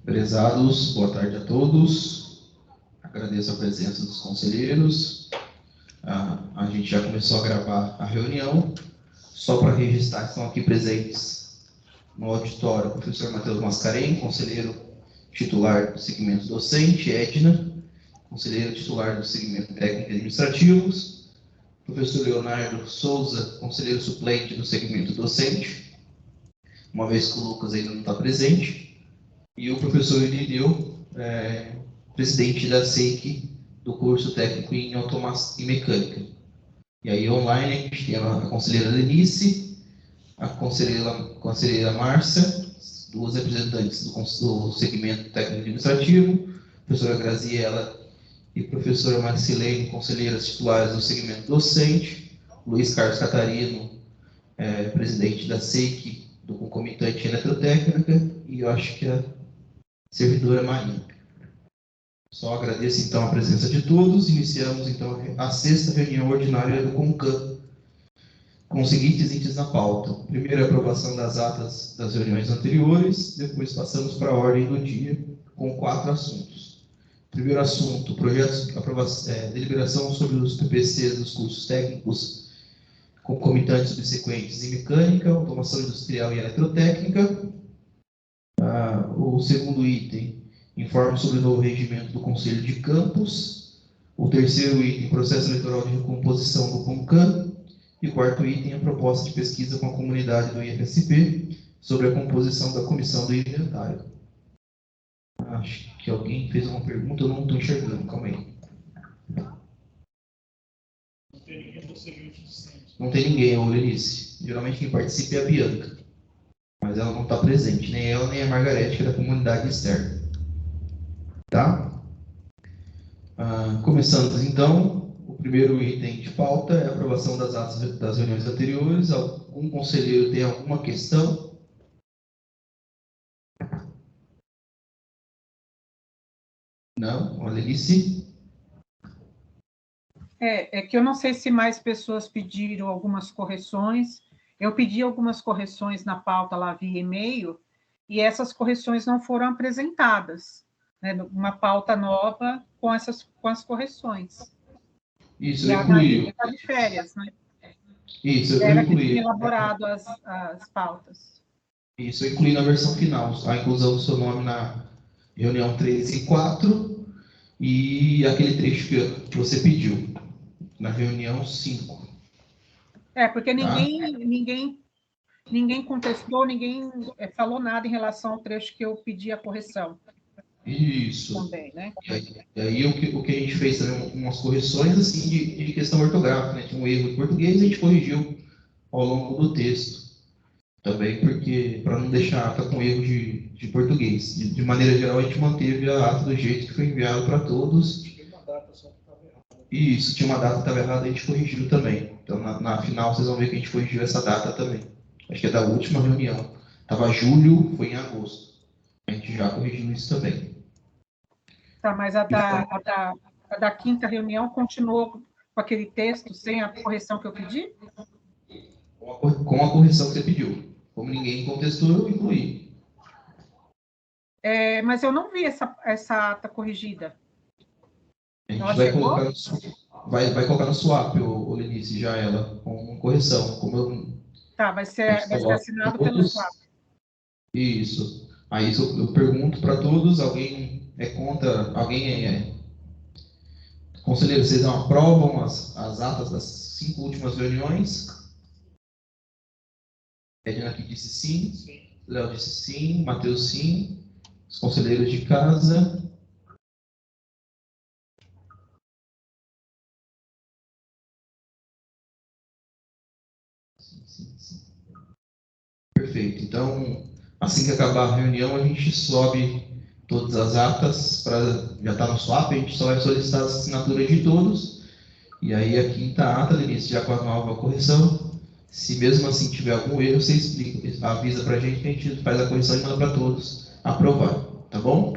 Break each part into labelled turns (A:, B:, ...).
A: Prezados, boa tarde a todos. Agradeço a presença dos conselheiros. A gente já começou a gravar a reunião. Só para registrar, estão aqui presentes no auditório o professor Matheus Mascarenhas, conselheiro titular do segmento docente, Edna, conselheiro titular do segmento técnico e administrativos, professor Leonardo Souza, conselheiro suplente do segmento docente, uma vez que o Lucas ainda não está presente, e o professor Irineu, presidente da SEIC, do curso técnico em automação e mecânica. E aí online a gente tem a conselheira Lenice, a conselheira Márcia, duas representantes do segmento técnico administrativo, a professora Graziela e a professora Marcilene, conselheiras titulares do segmento docente, Luiz Carlos Catarino, presidente da SEIC, do concomitante eletrotécnica, e eu acho que a servidora Marinha. Só agradeço então a presença de todos. Iniciamos então a sexta reunião ordinária do CONCAN, com os seguintes itens na pauta. Primeiro, a aprovação das atas das reuniões anteriores, depois passamos para a ordem do dia, com 4 assuntos. Primeiro assunto, deliberação sobre os PPCs dos cursos técnicos concomitantes subsequentes em mecânica, automação industrial e eletrotécnica. O segundo item, informe sobre o novo regimento do Conselho de Campos. O terceiro item, processo eleitoral de recomposição do CONCAN. E o quarto item, a proposta de pesquisa com a comunidade do IFSP sobre a composição da comissão do inventário. Acho que alguém fez uma pergunta, eu não estou enxergando, calma aí.
B: Não tem ninguém do segmento de centro.
A: Não tem ninguém, Lenice. Geralmente quem participa é a Bianca, mas ela não está presente, nem ela nem a Margarete, que é da comunidade externa. Tá? Começando então, o primeiro item de pauta é a aprovação das atas das reuniões anteriores. Algum conselheiro tem alguma questão? Não? Lenice?
C: É que eu não sei se mais pessoas pediram algumas correções. Eu pedi algumas correções na pauta lá via e-mail, e essas correções não foram apresentadas, né? Uma pauta nova com as correções.
A: Isso, eu incluí.
C: Está de férias, né?
A: Isso, eu
C: Era
A: incluí.
C: que tinha elaborado as pautas.
A: Isso, eu incluí na versão final, a inclusão do seu nome na reunião 3 e 4 e aquele trecho que você pediu na reunião 5.
C: Porque ninguém contestou, ninguém falou nada em relação ao trecho que eu pedi a correção.
A: Isso.
C: Também, né?
A: E aí o que a gente fez também umas correções assim de questão ortográfica, né? Tinha um erro em português e a gente corrigiu ao longo do texto. Também porque, para não deixar a ata com erro de português. De maneira geral, a gente manteve a ata do jeito que foi enviado para todos.
B: Tinha uma data só que estava errada.
A: Isso, tinha uma data que estava errada, a gente corrigiu também. Então, na final, vocês vão ver que a gente corrigiu essa data também. Acho que é da última reunião. Estava julho, foi em agosto. A gente já corrigiu isso também.
C: Tá, mas a da quinta reunião continuou com aquele texto sem a correção que eu pedi?
A: Com a correção que você pediu. Como ninguém contestou, eu incluí.
C: Mas eu não vi essa ata corrigida.
A: A gente vai colocar no swap, o Lenice, já ela, com correção.
C: Tá, vai ser assinado pelo swap.
A: Isso. Aí eu pergunto para todos, alguém é contra, Conselheiro, vocês não aprovam as atas das 5 últimas reuniões? Edna aqui disse sim. Léo disse sim. Matheus sim. Os conselheiros de casa. Sim. Perfeito. Então, assim que acabar a reunião, a gente sobe todas as atas, já está no swap, a gente só vai solicitar a assinatura de todos. E aí a quinta ata, Lenice, já com a nova correção. Se mesmo assim tiver algum erro, você explica, avisa para a gente que a gente faz a correção e manda para todos aprovar, tá bom?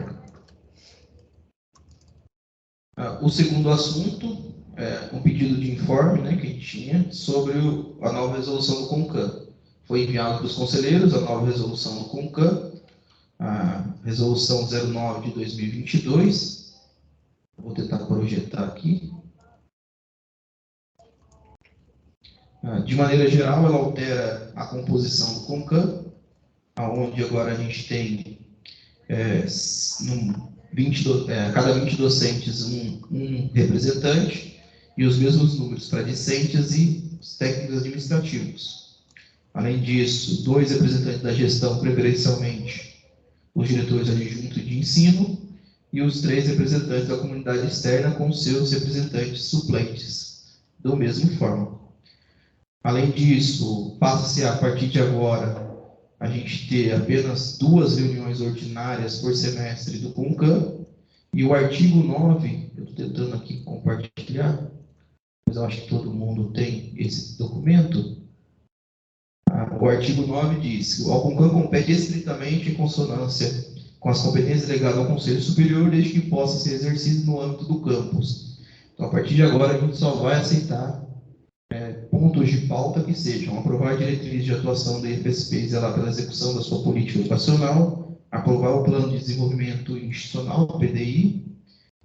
A: O segundo assunto é um pedido de informe, né, que a gente tinha sobre a nova resolução do CONCAN. Foi enviado para os conselheiros a nova resolução do CONCAN, a resolução 09 de 2022. Vou tentar projetar aqui. De maneira geral, ela altera a composição do CONCAN, onde agora a gente tem cada 20 docentes um representante e os mesmos números para discentes e técnicos administrativos. Além disso, 2 representantes da gestão, preferencialmente os diretores adjuntos de ensino, e os 3 representantes da comunidade externa com seus representantes suplentes, da mesma forma. Além disso, passa-se a partir de agora a gente ter apenas 2 reuniões ordinárias por semestre do CONCAN, e o artigo 9, eu estou tentando aqui compartilhar, mas eu acho que todo mundo tem esse documento. O artigo 9 diz que o CONCAN compete estritamente em consonância com as competências legadas ao Conselho Superior, desde que possa ser exercido no âmbito do campus. Então, a partir de agora, a gente só vai aceitar pontos de pauta que sejam aprovar diretrizes de atuação da IFSP e zelar pela execução da sua política educacional, aprovar o Plano de Desenvolvimento Institucional, o PDI,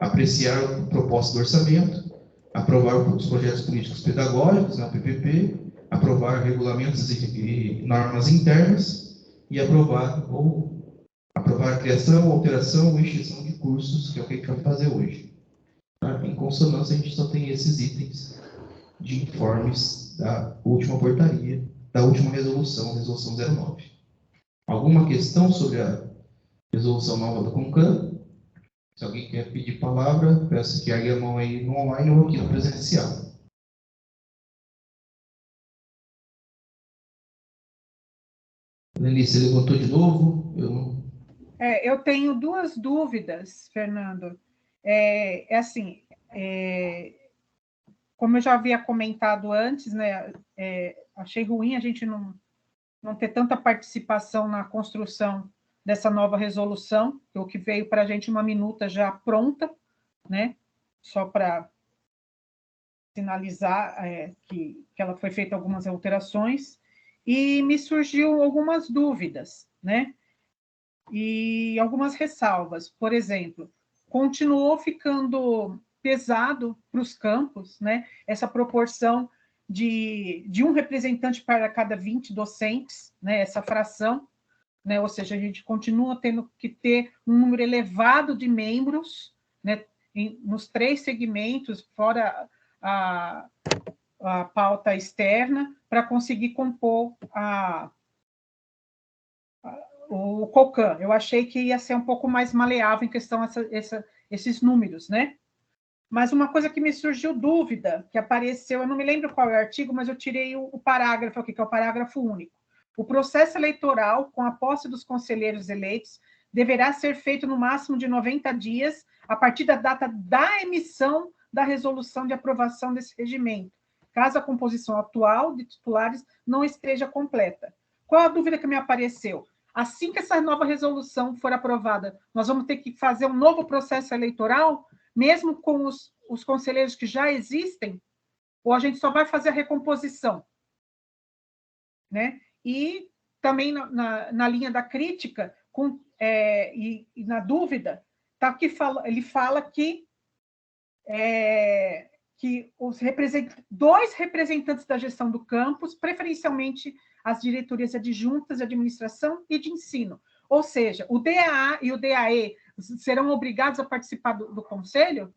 A: apreciar a proposta do orçamento, aprovar os projetos políticos pedagógicos, o PPP, aprovar regulamentos e normas internas e aprovar a criação, alteração ou extinção de cursos, que é o que a gente vai fazer hoje. Em consonância, a gente só tem esses itens de informes da última portaria, da última resolução 09. Alguma questão sobre a resolução nova do CONCAN? Se alguém quer pedir palavra, peço que ergue a mão aí no online ou aqui no presencial. Lenice, você levantou de novo?
C: Eu tenho 2 dúvidas, Fernando. Como eu já havia comentado antes, né, achei ruim a gente não ter tanta participação na construção dessa nova resolução, o que veio para a gente uma minuta já pronta, né, só para sinalizar que ela foi feita algumas alterações, e me surgiu algumas dúvidas, né, e algumas ressalvas. Por exemplo, continuou ficando pesado para os campos, né, essa proporção de um representante para cada 20 docentes, né, essa fração, né, ou seja, a gente continua tendo que ter um número elevado de membros, né, nos 3 segmentos, fora a pauta externa, para conseguir compor o COCAN. Eu achei que ia ser um pouco mais maleável em questão esses números, né? Mas uma coisa que me surgiu dúvida, que apareceu, eu não me lembro qual é o artigo, mas eu tirei o parágrafo aqui, que é o parágrafo único. O processo eleitoral, com a posse dos conselheiros eleitos, deverá ser feito no máximo de 90 dias, a partir da data da emissão da resolução de aprovação desse regimento, caso a composição atual de titulares não esteja completa. Qual a dúvida que me apareceu? Assim que essa nova resolução for aprovada, nós vamos ter que fazer um novo processo eleitoral, mesmo com os conselheiros que já existem, ou a gente só vai fazer a recomposição? Né? E também na linha da crítica, e na dúvida, ele fala que os 2 representantes da gestão do campus, preferencialmente as diretorias adjuntas de administração e de ensino. Ou seja, o DAA e o DAE serão obrigados a participar do conselho?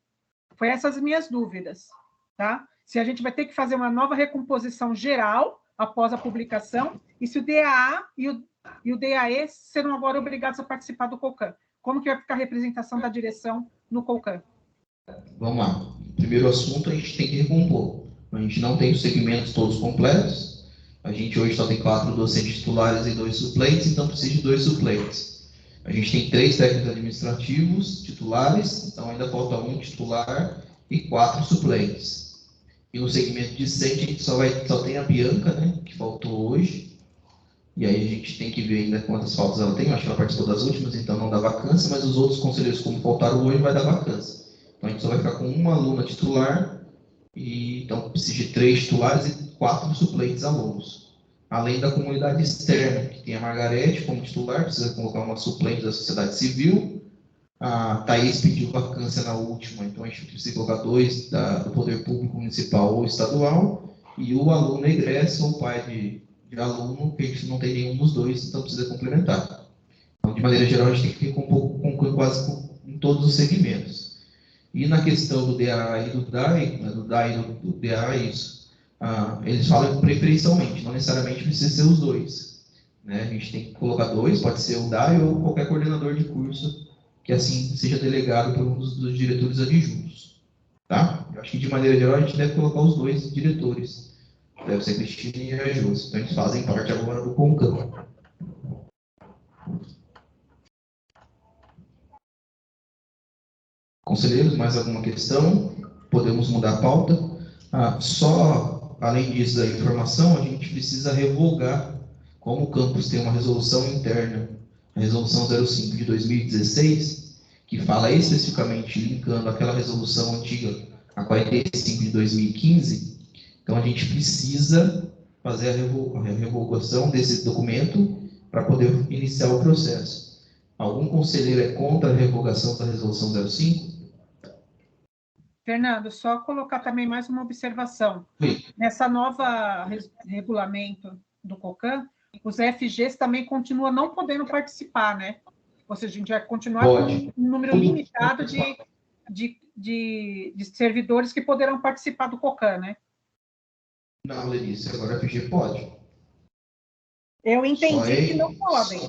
C: Foi essas minhas dúvidas. Tá? Se a gente vai ter que fazer uma nova recomposição geral após a publicação, e se o DAA e o DAE serão agora obrigados a participar do COCAN. Como que vai ficar a representação da direção no COCAN?
A: Vamos lá. Primeiro assunto, a gente tem que recompor. A gente não tem os segmentos todos completos. A gente hoje só tem 4 docentes titulares e 2 suplentes, então precisa de 2 suplentes. A gente tem 3 técnicos administrativos titulares, então ainda falta 1 titular e 4 suplentes. E no segmento discente, a gente só tem a Bianca, né, que faltou hoje. E aí a gente tem que ver ainda quantas faltas ela tem. Eu acho que ela participou das últimas, então não dá vacância, mas os outros conselheiros, como faltaram hoje, vai dar vacância. Então a gente só vai ficar com 1 aluna titular, e então precisa de 3 titulares e 4 suplentes alunos. além da comunidade externa, que tem a Margarete como titular, precisa colocar uma suplente da sociedade civil. A Thaís pediu vacância na última, então a gente precisa colocar 2 do Poder Público Municipal ou Estadual, e o aluno egresso ou pai de aluno, que a gente não tem nenhum dos dois, então precisa complementar. Então, de maneira geral, a gente tem que concluir quase em todos os segmentos. E na questão do DA e do DAI, né, do DAI e do DA, isso, eles falam preferencialmente, não necessariamente precisa ser os dois. Né? A gente tem que colocar 2, pode ser o DAI ou qualquer coordenador de curso, que assim seja delegado por um dos diretores adjuntos. Tá? Eu acho que, de maneira geral, a gente deve colocar os 2 diretores. Deve ser Cristina e a Júlia. Então, eles fazem parte agora do CONCAM. Conselheiros, mais alguma questão? Podemos mudar a pauta? Só, além disso, da informação, a gente precisa revogar, como o campus tem uma resolução interna, a resolução 05 de 2016, que fala especificamente, linkando aquela resolução antiga, a 45 de 2015, então a gente precisa fazer a revogação desse documento para poder iniciar o processo. Algum conselheiro é contra a revogação da resolução 05?
C: Fernando, só colocar também mais uma observação.
A: Sim.
C: Nessa nova regulamento do COCAN, os FGs também continuam não podendo participar, né? Ou seja, a gente vai continuar com um número limitado de servidores que poderão participar do COCAN, né?
A: Não, Lenícia, agora a FG pode.
C: Eu entendi que não podem.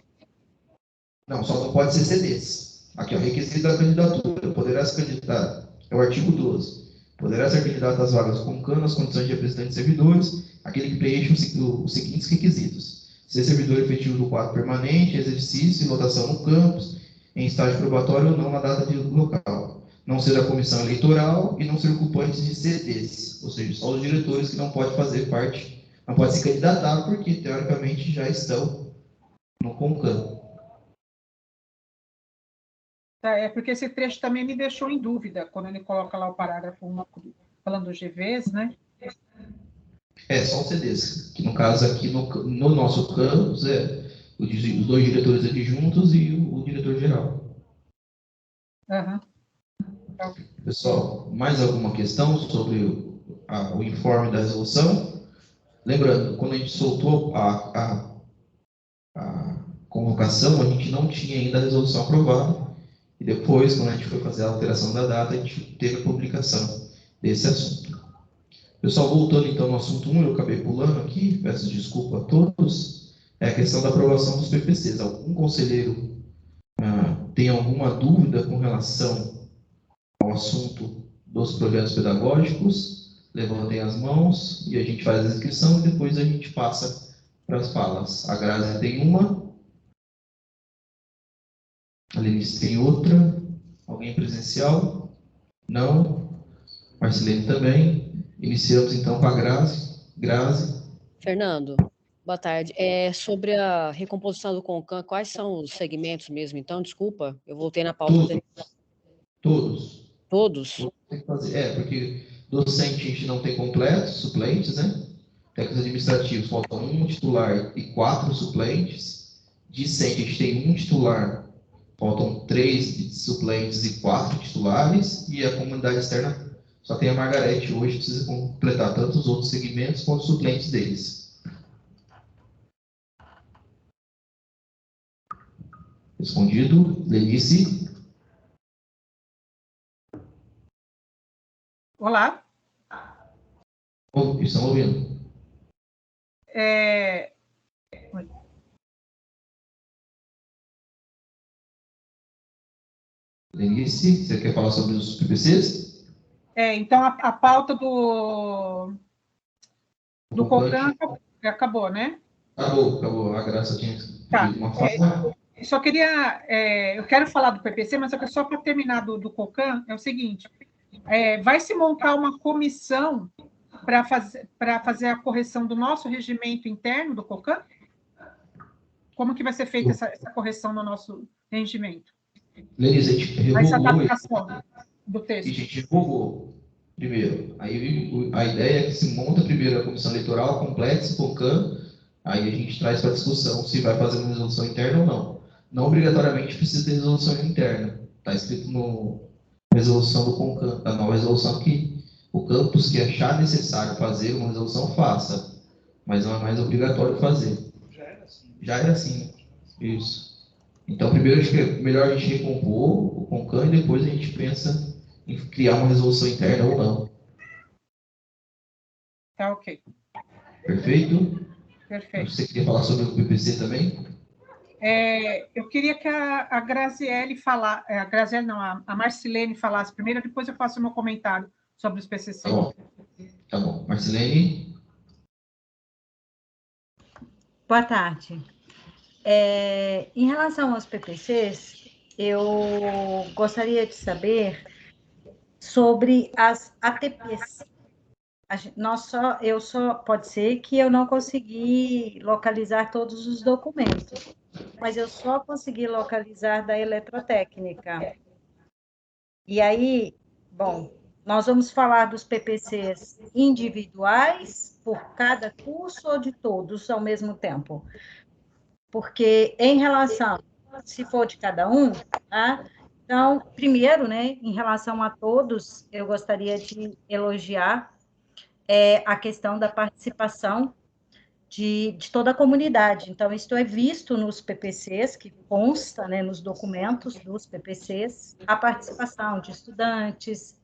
A: Não, só não pode ser CDs. Aqui, o requisito da candidatura. Poderá se candidatar. É o artigo 12. Poderá ser candidato às vagas CONCAN nas condições de representante de servidores, aquele que preenche os seguintes requisitos: ser servidor efetivo do quadro permanente, exercício e lotação no campus, em estágio probatório ou não na data de local. Não ser da comissão eleitoral e não ser ocupante de CDs. Ou seja, só os diretores que não podem fazer parte, não podem se candidatar porque, teoricamente, já estão no CONCAN.
C: É porque esse trecho também me deixou em dúvida, quando ele coloca lá o parágrafo 1, falando dos GVs, né?
A: Só os CDs, que no caso aqui no nosso campus os 2 diretores adjuntos e o diretor-geral.
C: Uhum.
A: Pessoal, mais alguma questão sobre o informe da resolução? Lembrando, quando a gente soltou a convocação, a gente não tinha ainda a resolução aprovada, e depois, quando a gente foi fazer a alteração da data, a gente teve a publicação desse assunto. Pessoal, voltando então no assunto 1, eu acabei pulando aqui, peço desculpa a todos, é a questão da aprovação dos PPCs. Algum conselheiro tem alguma dúvida com relação ao assunto dos projetos pedagógicos? Levantem as mãos e a gente faz a inscrição e depois a gente passa para as falas. A Grazi tem uma, a Lenice tem outra, alguém presencial? Não? Marcelene também. Iniciamos então com a Grazi.
D: Fernando, boa tarde. Sobre a recomposição do CONCAN, quais são os segmentos mesmo? Então, desculpa, eu voltei na pauta dele.
A: Todos.
D: Todos?
A: Tem que fazer. Porque docente a gente não tem completos, suplentes, né? Técnicos administrativos, faltam 1 titular e 4 suplentes. Discente, a gente tem 1 titular, faltam 3 suplentes e 4 titulares. E a comunidade externa só tem a Margarete hoje, precisa completar tanto os outros segmentos quanto os suplentes deles. Respondido. Lenice.
C: Olá.
A: Estão ouvindo? Lenice, você quer falar sobre os PPCs?
C: Então, a pauta do COCAN acabou, né?
A: Acabou. A Graça tinha pedido uma fala.
C: Só queria... eu quero falar do PPC, mas só para terminar do COCAN, é o seguinte, vai se montar uma comissão para fazer a correção do nosso regimento interno do COCAN? Como que vai ser feita essa correção no nosso regimento?
A: Lenice, a gente revogou
C: essa adaptação do texto.
A: E a gente revogou primeiro. Aí a ideia é que se monta primeiro a comissão eleitoral completa, COCAN, Aí a gente traz para discussão se vai fazer uma resolução interna ou não. Não obrigatoriamente precisa ter resolução interna. Está escrito no resolução do CONCAN, da nova resolução, que o campus que achar necessário fazer uma resolução, faça. Mas não é mais obrigatório fazer.
B: Já era assim.
A: Já era assim. Isso. Então, primeiro, acho que é melhor a gente recompor o CONCAN e depois a gente pensa em criar uma resolução interna ou não.
C: Tá ok.
A: Perfeito?
C: Perfeito.
A: Você queria falar sobre o PPC também?
C: Eu queria que a Graziele falasse, a Graziele não, a Marcilene falasse primeiro, depois eu faço o meu comentário sobre os PCC.
A: Tá bom. Tá bom. Marcilene?
E: Boa tarde. Em relação aos PPCs, eu gostaria de saber sobre as ATPs. Pode ser que eu não consegui localizar todos os documentos, mas eu só consegui localizar da eletrotécnica. E aí, bom, nós vamos falar dos PPCs individuais por cada curso ou de todos ao mesmo tempo? Porque em relação, se for de cada um, tá? Então, primeiro, né, em relação a todos, eu gostaria de elogiar a questão da participação de toda a comunidade. Então, isso é visto nos PPCs, que consta, né, nos documentos dos PPCs, a participação de estudantes,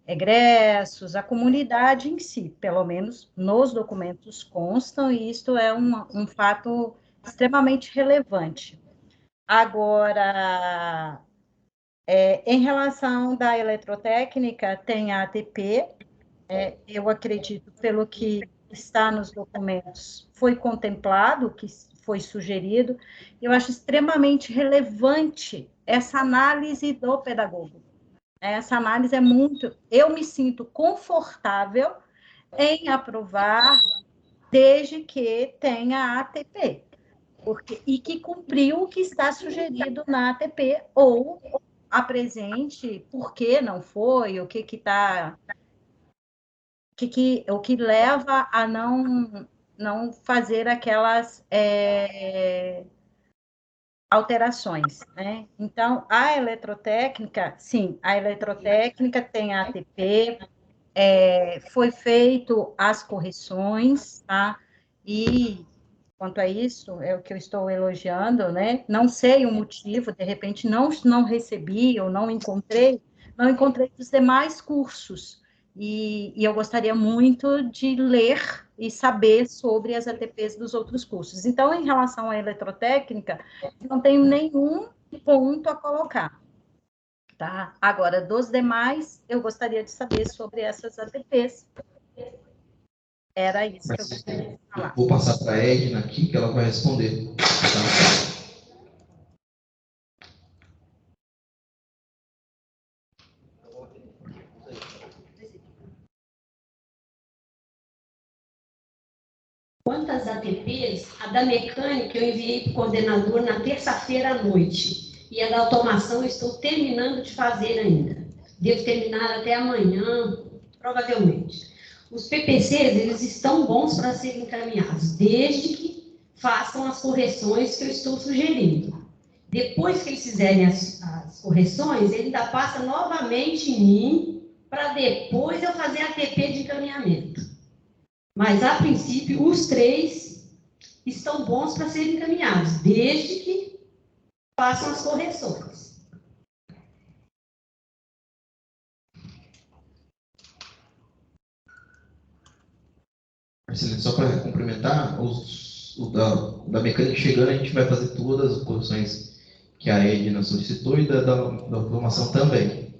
E: egressos, a comunidade em si, pelo menos nos documentos constam, e isto é um fato extremamente relevante. Agora, em relação da eletrotécnica, tem a ATP, eu acredito, pelo que está nos documentos, foi contemplado, que foi sugerido, eu acho extremamente relevante essa análise do pedagogo. Essa análise é muito... Eu me sinto confortável em aprovar, desde que tenha a ATP, e que cumpriu o que está sugerido na ATP, ou apresente por que não foi, o que está... o que leva a não fazer aquelas alterações, né? Então, a eletrotécnica, sim, a eletrotécnica tem a ATP, foi feito as correções, tá? E, quanto a isso, é o que eu estou elogiando, né? Não sei o motivo, de repente não recebi ou não encontrei dos demais cursos, e eu gostaria muito de ler e saber sobre as ATPs dos outros cursos. Então, em relação à eletrotécnica, não tenho nenhum ponto a colocar, tá? Agora, dos demais, eu gostaria de saber sobre essas ATPs. Era isso que eu gostaria de falar.
A: Vou passar para a Edna aqui, que ela vai responder. Tá?
F: Quanto às ATPs, a da mecânica eu enviei para o coordenador na terça-feira à noite. E a da automação eu estou terminando de fazer ainda. Devo terminar até amanhã, provavelmente. Os PPCs, eles estão bons para serem encaminhados, desde que façam as correções que eu estou sugerindo. Depois que eles fizerem as correções, ele ainda passa novamente em mim, para depois eu fazer a ATP de encaminhamento. Mas, a princípio, os 3 estão bons para serem encaminhados, desde que façam as correções.
A: Marcelino, só para complementar, o da mecânica chegando, a gente vai fazer todas as correções que a Edna solicitou e da automação também.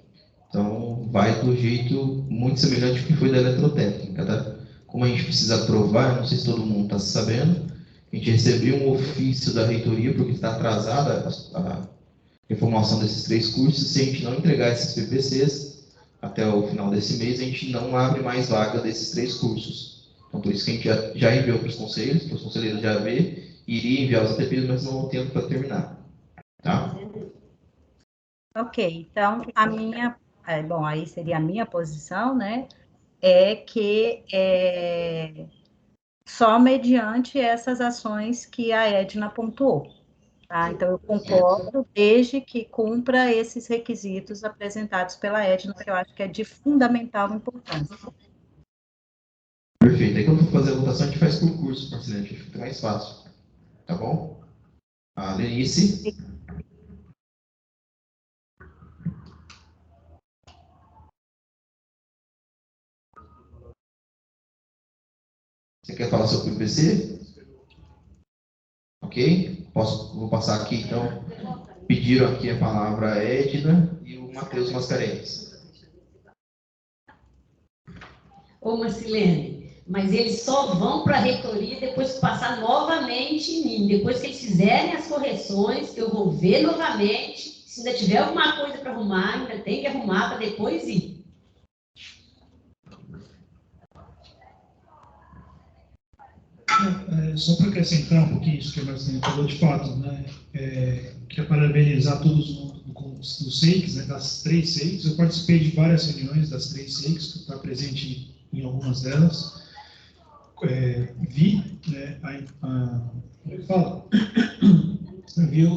A: Então, vai do jeito muito semelhante ao que foi da eletrotécnica, tá? Como a gente precisa aprovar, não sei se todo mundo está sabendo, a gente recebeu um ofício da reitoria, porque está atrasada a reformulação desses 3 cursos, se a gente não entregar esses PPCs até o final desse mês, a gente não abre mais vaga desses 3 cursos. Então, por isso que a gente já enviou para os conselheiros, para os conselheiros já ver, iria enviar os ATPs, mas não há tempo para terminar. Tá?
E: Ok, então, bom, aí seria a minha posição, né, é que só mediante essas ações que a Edna pontuou. Tá? Então, eu concordo, desde que cumpra esses requisitos apresentados pela Edna, que eu acho que é de fundamental importância.
A: Perfeito. Aí quando for fazer a votação, a gente faz por curso, presidente, fica mais fácil. Tá bom? A Lenice. Você quer falar sobre o PPC? Ok? Vou passar aqui, então. Pediram aqui a palavra a Edna e o Matheus Mascarenhas.
F: Ô, Marcilene, mas eles só vão para a reitoria depois que passar novamente em mim. Depois que eles fizerem as correções, eu vou ver novamente. Se ainda tiver alguma coisa para arrumar, ainda tem que arrumar para depois ir.
B: Só para acrescentar um pouquinho isso que a Marcilene falou, de fato, né? Queria parabenizar todos dos SEICs, né, das 3 SEICs. Eu participei de várias reuniões das 3 SEICs, que está presente em algumas delas. Vi, né, vi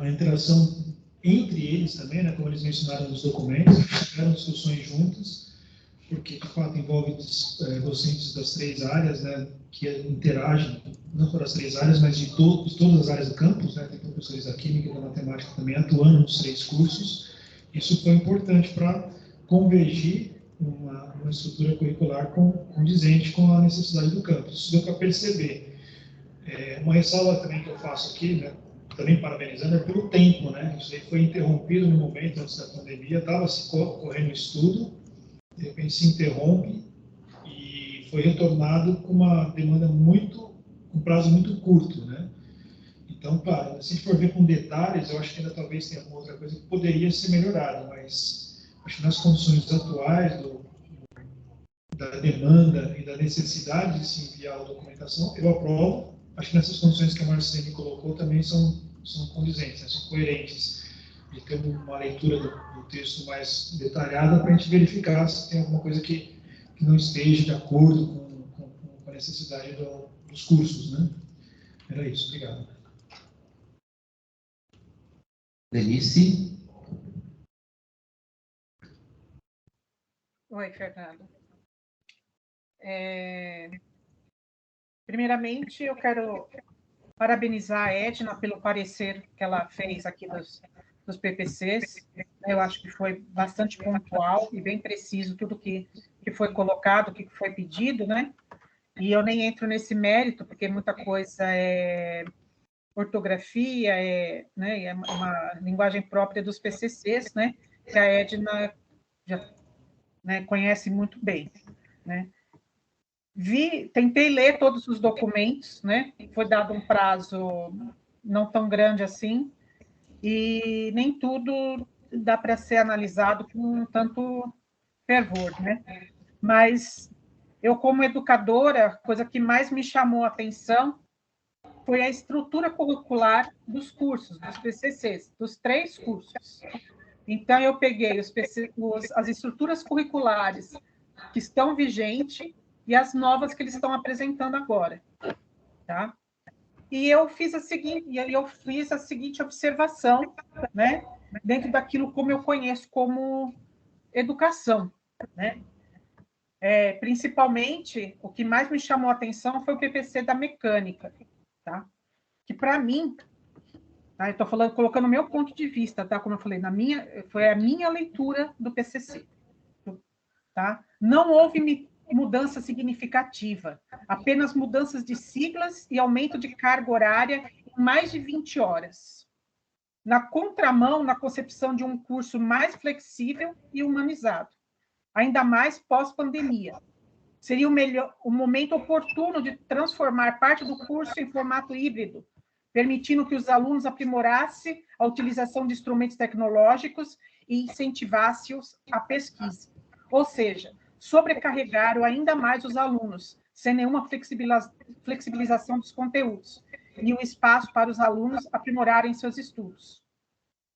B: a interação entre eles também, né, como eles mencionaram nos documentos, tiveram discussões juntas, porque, de fato, envolve docentes das 3 áreas, né, que interagem, não só das 3 áreas, mas de todas as áreas do campus, né, tem professores da Química e da Matemática também atuando nos 3 cursos. Isso foi importante para convergir uma estrutura curricular condizente com a necessidade do campus. Isso deu para perceber. Uma ressalva também que eu faço aqui, né, também parabenizando, é pelo tempo, né? Isso aí foi interrompido no momento antes da pandemia, estava se correndo o estudo, de repente se interrompe e foi retornado com uma demanda com prazo muito curto, né? Então, claro, se a gente for ver com detalhes, eu acho que ainda talvez tenha alguma outra coisa que poderia ser melhorada, mas acho que nas condições atuais da demanda e da necessidade de se enviar a documentação, eu aprovo. Acho que nessas condições que a Marcilene colocou também são condizentes, né? São coerentes. E ter uma leitura do texto mais detalhada para a gente verificar se tem alguma coisa que não esteja de acordo com a necessidade dos cursos, né? Era isso, obrigado.
A: Lenice.
C: Oi, Fernando. Primeiramente, eu quero parabenizar a Edna pelo parecer que ela fez aqui dos PPCs. Eu acho que foi bastante pontual e bem preciso tudo que foi colocado, que foi pedido, né? E eu nem entro nesse mérito, porque muita coisa é ortografia, né, é uma linguagem própria dos PCCs, né? Que a Edna já, né, conhece muito bem, né? Tentei ler todos os documentos, né? Foi dado um prazo não tão grande assim, e nem tudo dá para ser analisado com tanto fervor, né? Mas eu, como educadora, a coisa que mais me chamou a atenção foi a estrutura curricular dos cursos, dos PCCs, dos 3 cursos. Então, eu peguei as estruturas curriculares que estão vigentes e as novas que eles estão apresentando agora, tá? E eu fiz a seguinte observação, né, dentro daquilo como eu conheço como educação, né? Principalmente, o que mais me chamou a atenção foi o PPC da mecânica, tá? Que, para mim, tá? Eu estou colocando o meu ponto de vista, tá? Como eu falei, foi a minha leitura do PCC, tá? Não houve mudança significativa, apenas mudanças de siglas e aumento de carga horária em mais de 20 horas. Na contramão, na concepção de um curso mais flexível e humanizado, ainda mais pós-pandemia. Seria o momento oportuno de transformar parte do curso em formato híbrido, permitindo que os alunos aprimorassem a utilização de instrumentos tecnológicos e incentivassem-os à pesquisa. Ou seja, sobrecarregaram ainda mais os alunos, sem nenhuma flexibilização dos conteúdos, e o espaço para os alunos aprimorarem seus estudos.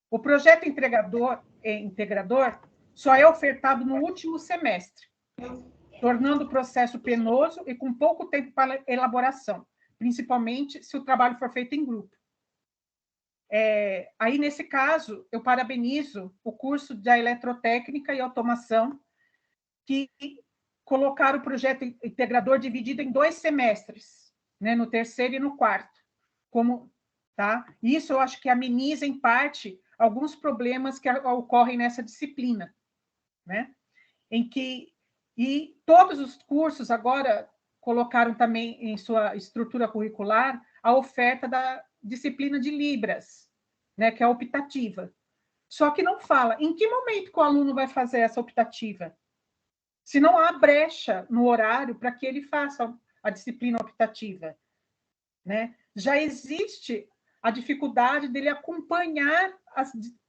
C: O projeto integrador só é ofertado no último semestre. tornando o processo penoso e com pouco tempo para elaboração, principalmente se o trabalho for feito em grupo. Aí, nesse caso, eu parabenizo o curso de Eletrotécnica e Automação, que colocaram o projeto integrador dividido em 2 semestres, né, no terceiro e no quarto. Tá? Isso eu acho que ameniza, em parte, alguns problemas que ocorrem nessa disciplina, né? E todos os cursos agora colocaram também em sua estrutura curricular a oferta da disciplina de Libras, né, que é a optativa. Só que não fala em que momento que o aluno vai fazer essa optativa. Se não há brecha no horário para que ele faça a disciplina optativa, né? Já existe a dificuldade dele acompanhar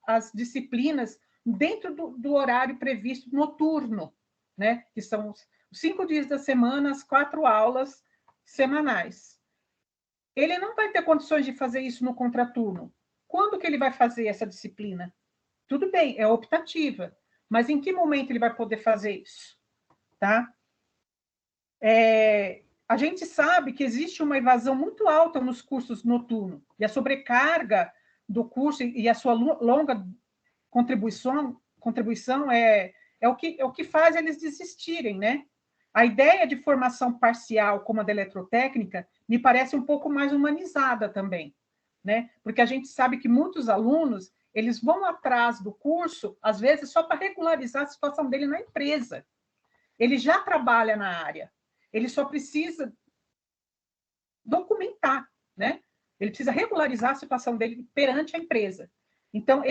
C: as disciplinas dentro do horário previsto noturno, né? Que são os 5 dias da semana, as 4 aulas semanais. Ele não vai ter condições de fazer isso no contraturno. Quando que ele vai fazer essa disciplina? Tudo bem, é optativa, mas em que momento ele vai poder fazer isso? Tá? A gente sabe que existe uma evasão muito alta nos cursos noturnos, e a sobrecarga do curso e a sua longa contribuição é o que faz eles desistirem, né? A ideia de formação parcial, como a da eletrotécnica, me parece um pouco mais humanizada também, né? Porque a gente sabe que muitos alunos, eles vão atrás do curso, às vezes, só para regularizar a situação dele na empresa. Ele já trabalha na área, ele só precisa documentar, né? Ele precisa regularizar a situação dele perante a empresa. Então,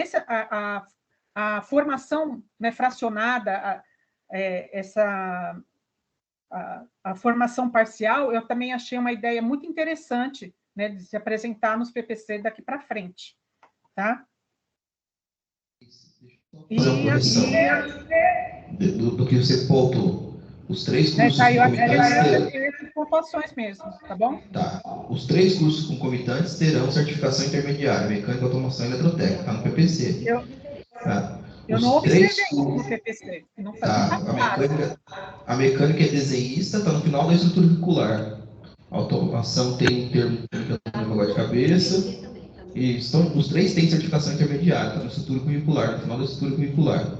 C: a formação, né, fracionada, a formação parcial, eu também achei uma ideia muito interessante, né, de se apresentar nos PPC daqui para frente, tá?
A: Fazer uma correção do que você pontuou. Os 3 cursos
C: concomitantes pontuações mesmo, tá bom?
A: Tá. Os 3 cursos concomitantes terão certificação intermediária, mecânica, automação e eletrotécnica, tá no PPC.
C: Eu não observei isso no PPC. Não
A: tá. A mecânica é desenhista, está no final da estrutura curricular. A automação tem um termo que eu não lembro agora de cabeça. E os 3 têm certificação intermediária, está na estrutura curricular, no final da estrutura curricular.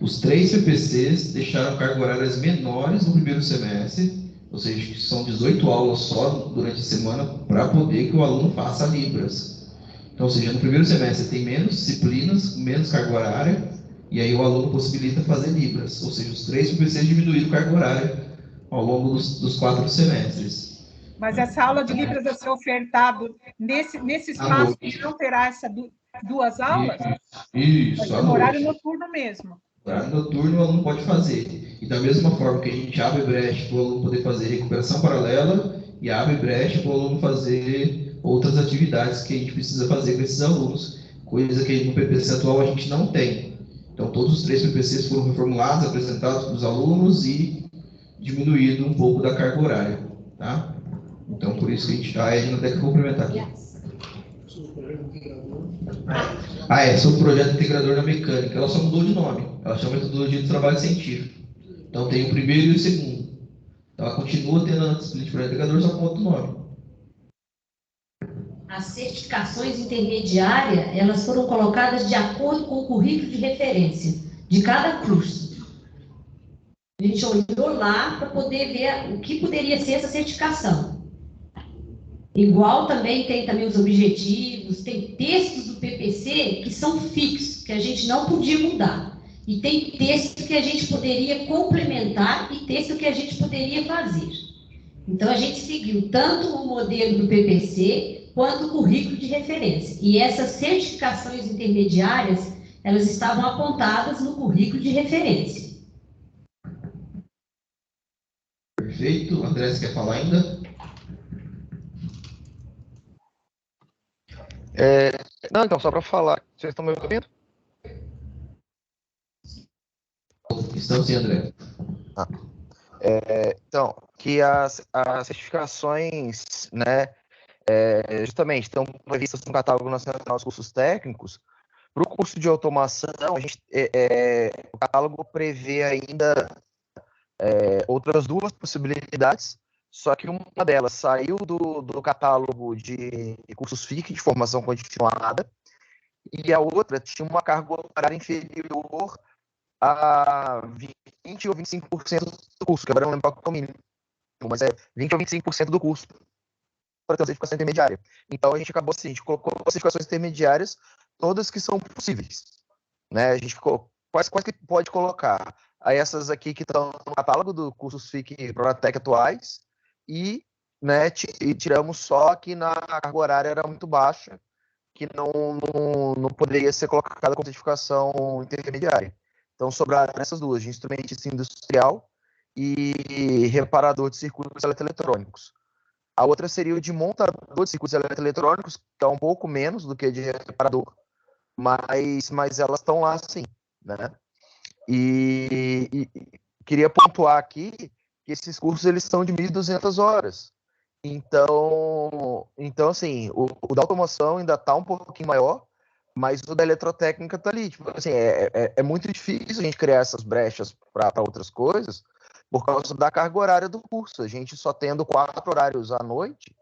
A: Os 3 PPCs deixaram cargas horárias menores no primeiro semestre, ou seja, são 18 aulas só durante a semana para poder que o aluno faça Libras. Então, ou seja, no primeiro semestre tem menos disciplinas, menos carga horária, e aí o aluno possibilita fazer Libras. Ou seja, os 3 PPCs diminuíram carga horária ao longo dos 4 semestres.
C: Mas essa aula de Libras vai ser ofertado nesse espaço que não terá essas 2 aulas?
A: Isso,
C: vai ser no horário noturno mesmo.
A: Horário noturno o aluno pode fazer. E da mesma forma que a gente abre brecha para o aluno poder fazer recuperação paralela e abre brecha para o aluno fazer outras atividades que a gente precisa fazer com esses alunos, coisa que no PPC atual a gente não tem. Então, todos os 3 PPCs foram reformulados, apresentados para os alunos e diminuído um pouco da carga horária. Tá? Então, por isso que a gente... A Edna até que complementar aqui. Sobre o projeto integrador na mecânica. Ela só mudou de nome. Ela chama metodologia de trabalho científico. Então, tem o primeiro e o segundo. Então, ela continua tendo a disciplina de projeto integrador, só com outro nome.
F: As certificações intermediárias, elas foram colocadas de acordo com o currículo de referência de cada curso. A gente olhou lá para poder ver o que poderia ser essa certificação. Igual também tem também os objetivos, tem textos do PPC que são fixos, que a gente não podia mudar. E tem texto que a gente poderia complementar e texto que a gente poderia fazer. Então, a gente seguiu tanto o modelo do PPC quanto o currículo de referência. E essas certificações intermediárias, elas estavam apontadas no currículo de referência.
A: Perfeito. André, você quer falar ainda?
G: Não, então, só para falar, vocês estão me ouvindo?
A: Estamos sim, André.
G: Então, que as certificações, né, justamente estão previstas no catálogo nacional dos cursos técnicos. Para o curso de automação, o catálogo prevê ainda outras duas possibilidades, só que uma delas saiu do catálogo de cursos FIC, de formação continuada, e a outra tinha uma carga horária inferior a 20% ou 25% do curso, que agora eu não lembro qual é o mínimo, mas é 20% ou 25% do curso para ter uma certificação intermediária. Então, a gente acabou assim, a gente colocou certificações intermediárias, todas que são possíveis. Né? A gente ficou, quais que pode colocar? Aí essas aqui que estão no catálogo do cursos FIC Pronatec atuais, e, né, tiramos só que na carga horária era muito baixa, que não poderia ser colocada com certificação intermediária. Então, sobraram essas duas, de instrumentista industrial e reparador de circuitos eletroeletrônicos. A outra seria o de montador de circuitos eletroeletrônicos, que é um pouco menos do que de reparador, mas elas estão lá sim, né? E queria pontuar aqui que esses cursos eles são de 1.200 horas. Então assim, o da automoção ainda está um pouquinho maior, mas o da eletrotécnica está ali. Tipo, assim, é muito difícil a gente criar essas brechas para outras coisas por causa da carga horária do curso. A gente só tendo 4 horários à noite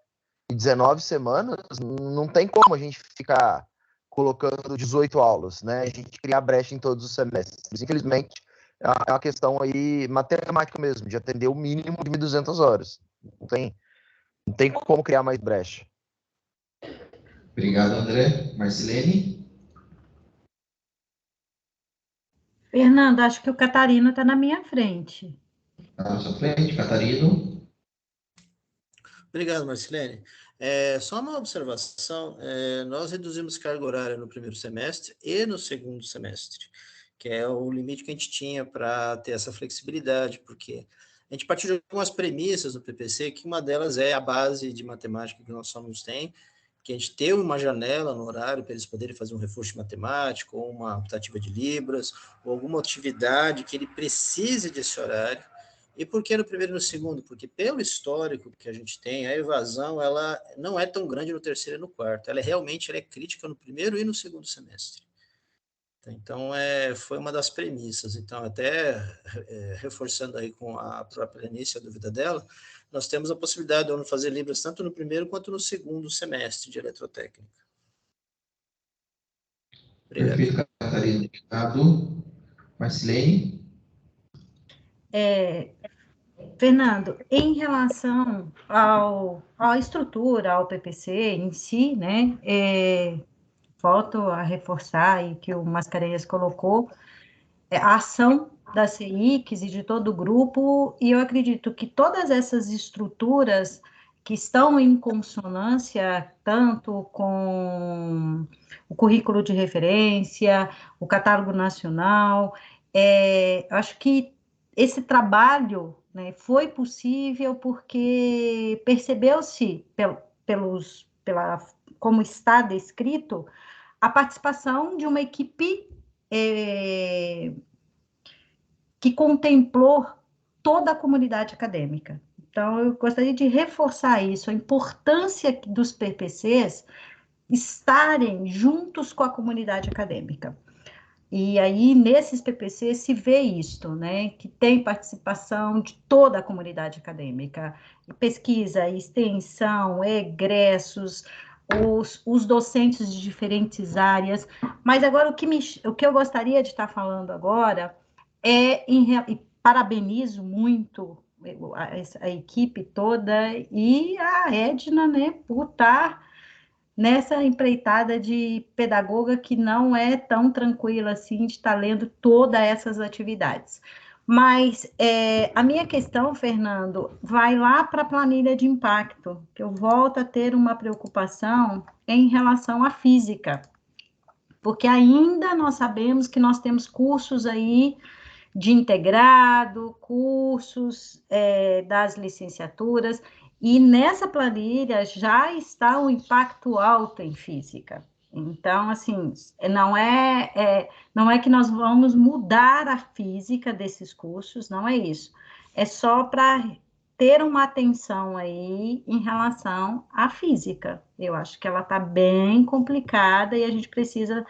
G: e 19 semanas, não tem como a gente ficar colocando 18 aulas, né? A gente cria brecha em todos os semestres. Infelizmente, é uma questão aí matemática mesmo, de atender o mínimo de 1.200 horas. Não tem como criar mais brecha.
A: Obrigado, André. Marcilene?
E: Fernando, acho que o Catarino está na minha frente.
A: Está na sua frente, Catarino.
H: Obrigado, Marcilene. Só uma observação, nós reduzimos carga horária no primeiro semestre e no segundo semestre, que é o limite que a gente tinha para ter essa flexibilidade, porque a gente partiu de algumas premissas no PPC, que uma delas é a base de matemática que nossos alunos têm, que a gente tem uma janela no horário para eles poderem fazer um reforço de matemática, ou uma optativa de Libras, ou alguma atividade que ele precise desse horário. E por que no primeiro e no segundo? Porque pelo histórico que a gente tem, a evasão ela não é tão grande no terceiro e no quarto. Ela é crítica no primeiro e no segundo semestre. Então, foi uma das premissas. Então, até reforçando aí com a própria Lenice a dúvida dela, nós temos a possibilidade de fazer Libras tanto no primeiro quanto no segundo semestre de eletrotécnica. Obrigado.
A: Perfeito, Catarina. Obrigado. Marcilene?
E: Fernando, em relação à estrutura, ao PPC em si, né, volto a reforçar aí que o Mascarenhas colocou, a ação da CIICs e de todo o grupo, e eu acredito que todas essas estruturas que estão em consonância tanto com o currículo de referência, o catálogo nacional, acho que esse trabalho, né, foi possível porque percebeu-se como está descrito, a participação de uma equipe que contemplou toda a comunidade acadêmica. Então, eu gostaria de reforçar isso, a importância dos PPCs estarem juntos com a comunidade acadêmica. E aí, nesses PPCs, se vê isto, né, que tem participação de toda a comunidade acadêmica, pesquisa, extensão, egressos, os docentes de diferentes áreas. Mas agora, o que eu gostaria de estar falando agora e parabenizo muito a equipe toda e a Edna, né, por estar nessa empreitada de pedagoga que não é tão tranquila assim de estar lendo todas essas atividades. Mas a minha questão, Fernando, vai lá para a planilha de impacto, que eu volto a ter uma preocupação em relação à física, porque ainda nós sabemos que nós temos cursos aí de integrado, cursos das licenciaturas, e nessa planilha já está o impacto alto em física. Então, assim, não é que nós vamos mudar a física desses cursos, não é isso. É só para ter uma atenção aí em relação à física. Eu acho que ela está bem complicada e a gente precisa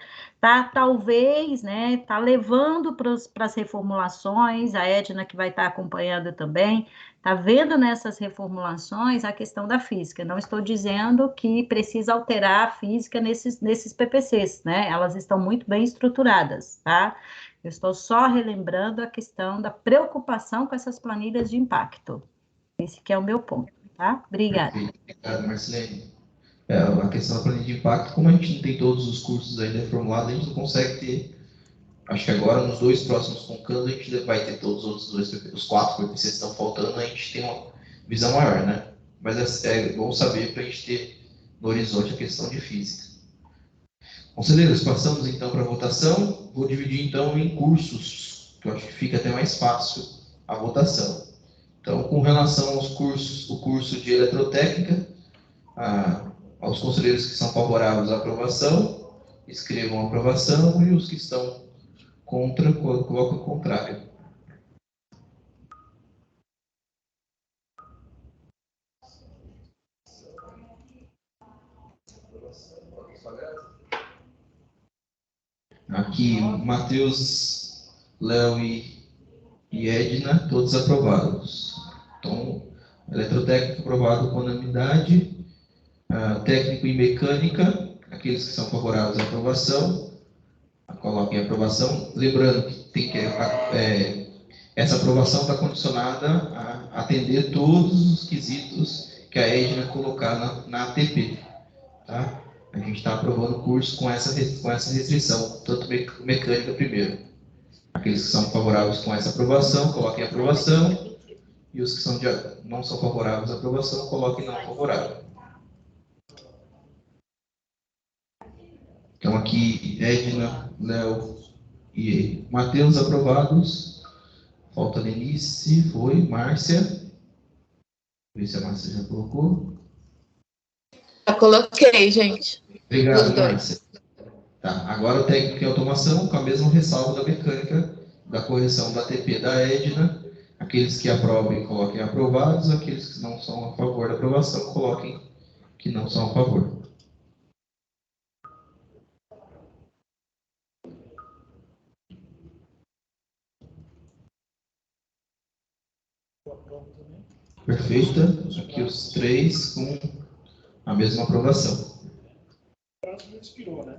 E: talvez, né, tá levando para as reformulações, a Edna que vai estar acompanhando também, está vendo nessas reformulações a questão da física. Não estou dizendo que precisa alterar a física nesses PPCs, né? Elas estão muito bem estruturadas, tá? Eu estou só relembrando a questão da preocupação com essas planilhas de impacto. Esse que é o meu ponto, tá? Obrigada.
A: Perfeito. Obrigado, Marcelene. A questão da planilha de impacto, como a gente não tem todos os cursos ainda reformulados, a gente não consegue ter. Acho que agora, nos 2 próximos Concans, a gente vai ter todos os outros 2, os 4 PPCs que estão faltando, a gente tem uma visão maior, né? Mas é bom saber para a gente ter no horizonte a questão de física. Conselheiros, passamos então para a votação. Vou dividir então em cursos, que eu acho que fica até mais fácil a votação. Então, com relação aos cursos, o curso de eletrotécnica, aos conselheiros que são favoráveis à aprovação, escrevam aprovação, e os que estão contra, colocam o contrário. Aqui, Matheus, Léo e Edna, todos aprovados. Então, eletrotécnica aprovado com unanimidade. Técnico em mecânica, aqueles que são favoráveis à aprovação, coloquem a aprovação. Lembrando que tem que essa aprovação está condicionada a atender todos os quesitos que a Edna colocar na ATP. Tá? A gente está aprovando o curso com essa restrição, tanto mecânica primeiro. Aqueles que são favoráveis com essa aprovação, coloquem a aprovação, e os que não são favoráveis à aprovação, coloquem não favorável. Então, aqui, Edna, Léo e Matheus aprovados. Falta Lenice, foi. Márcia. Ver se a Márcia já colocou.
I: Já coloquei, gente.
A: Obrigado, Márcia. Tá, agora o técnico em automação, com a mesma ressalva da mecânica, da correção da ATP da Edna. Aqueles que aprovem, coloquem aprovados. Aqueles que não são a favor da aprovação, coloquem que não são a favor. Perfeita. Aqui os 3 com a mesma aprovação.
B: O prazo já expirou, né?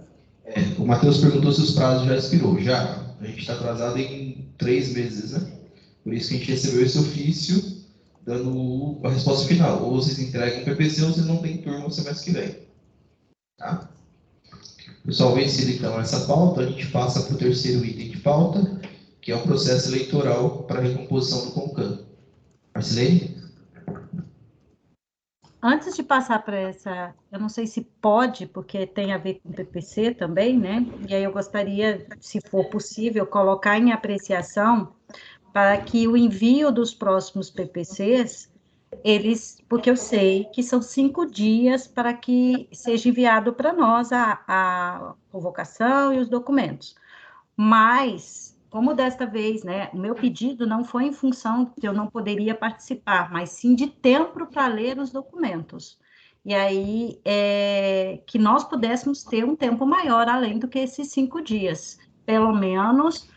A: O Matheus perguntou se os prazos já expirou. Já. A gente está atrasado em 3 meses, né? Por isso que a gente recebeu esse ofício dando a resposta final. Ou vocês entregam o PPC ou vocês não têm turma no semestre que vem. Tá? Pessoal, vencido então essa pauta, a gente passa para o terceiro item de pauta, que é o processo eleitoral para a recomposição do CONCAN. Marcelene?
E: Antes de passar para essa, eu não sei se pode, porque tem a ver com o PPC também, né? E aí eu gostaria, se for possível, colocar em apreciação para que o envio dos próximos PPCs, porque eu sei que são 5 dias para que seja enviado para nós a convocação e os documentos. Mas, como desta vez, né, o meu pedido não foi em função de eu não poderia participar, mas sim de tempo para ler os documentos. E aí, que nós pudéssemos ter um tempo maior, além do que esses 5 dias, pelo menos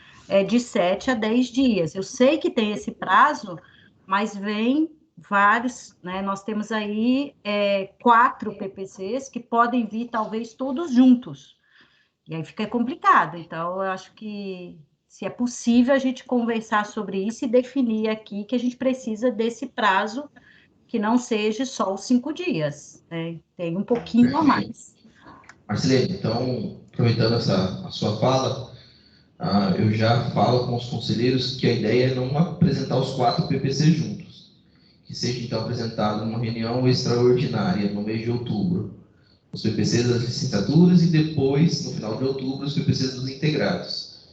E: de 7 a 10 dias. Eu sei que tem esse prazo, mas vem vários, né, nós temos aí 4 PPCs que podem vir, talvez, todos juntos. E aí fica complicado. Então, eu acho que, se é possível, a gente conversar sobre isso e definir aqui que a gente precisa desse prazo que não seja só os 5 dias, né? Tem um pouquinho a mais.
A: Marcelene, então, aproveitando a sua fala, eu já falo com os conselheiros que a ideia é não apresentar os 4 PPC juntos, que seja, então, apresentado numa reunião extraordinária no mês de outubro, os PPCs das licenciaturas e depois, no final de outubro, os PPCs dos integrados.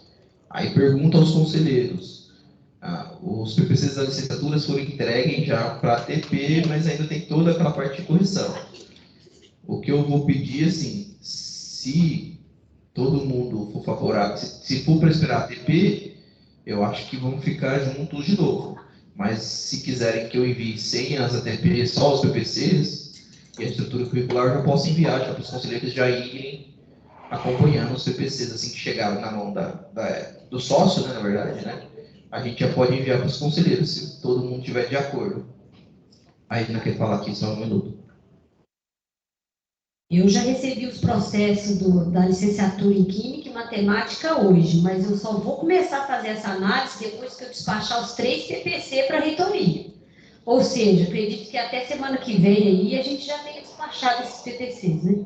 A: Aí pergunta aos conselheiros, os PPCs das licenciaturas foram entregues já para a ATP, mas ainda tem toda aquela parte de correção. O que eu vou pedir, assim, se todo mundo for favorável, se for para esperar a ATP, eu acho que vamos ficar juntos de novo. Mas se quiserem que eu envie sem as ATPs, só os PPCs, e a estrutura curricular, eu já posso enviar já para os conselheiros já irem acompanhando os PPCs, assim que chegar na mão do sócio, né, na verdade, né? A gente já pode enviar para os conselheiros, se todo mundo estiver de acordo. A Edna quer falar aqui só um minuto.
F: Eu já recebi os processos da licenciatura em Química e Matemática hoje, mas eu só vou começar a fazer essa análise depois que eu despachar os 3 PPC para a reitoria. Ou seja, acredito que até semana que vem aí a gente já tenha despachado esses PPCs, né?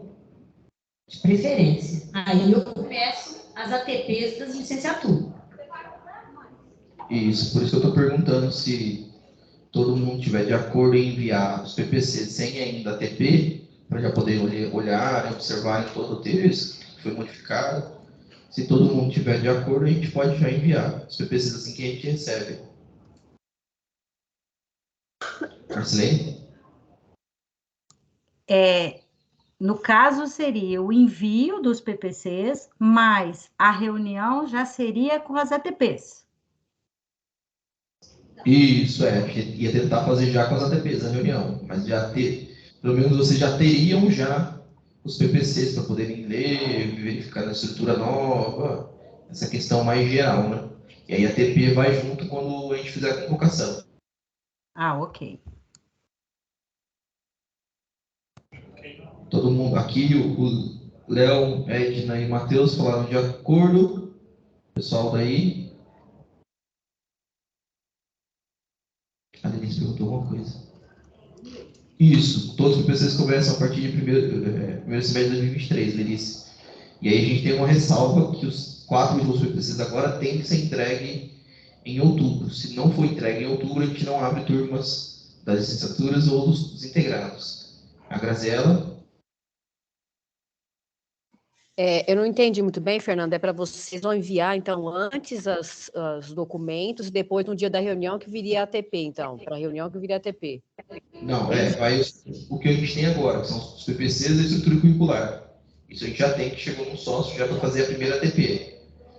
F: De preferência. Aí eu começo as ATPs das licenciaturas.
A: Isso, por isso que eu estou perguntando se todo mundo estiver de acordo em enviar os PPCs sem ainda ATP, para já poder olhar, observar todo o texto que foi modificado. Se todo mundo estiver de acordo, a gente pode já enviar os PPCs assim que a gente recebe. Marcelene?
E: No caso, seria o envio dos PPCs, mas a reunião já seria com as ATPs.
A: Isso, ia tentar fazer já com as ATPs a reunião, mas pelo menos vocês já teriam já os PPCs para poderem ler, verificar a estrutura nova, essa questão mais geral, né? E aí a ATP vai junto quando a gente fizer a convocação.
E: Ah, ok.
A: Todo mundo aqui, o Léo, Edna e Matheus falaram de acordo. Pessoal daí. A Denise perguntou alguma coisa. Isso, todos os PPCs começam a partir de primeiro semestre de 2023, Denise. E aí a gente tem uma ressalva que os 4 últimos PPCs agora têm que ser entregue em outubro. Se não for entregue em outubro, a gente não abre turmas das licenciaturas ou dos integrados. A Graziela.
D: Eu não entendi muito bem, Fernando. É para vocês vão enviar, então, antes os documentos, e depois, no dia da reunião, que viria a ATP, então, para a reunião que viria a ATP.
A: Não, vai o que a gente tem agora, que são os PPCs da estrutura curricular. Isso a gente já tem, que chegou no sócio já para fazer a primeira ATP.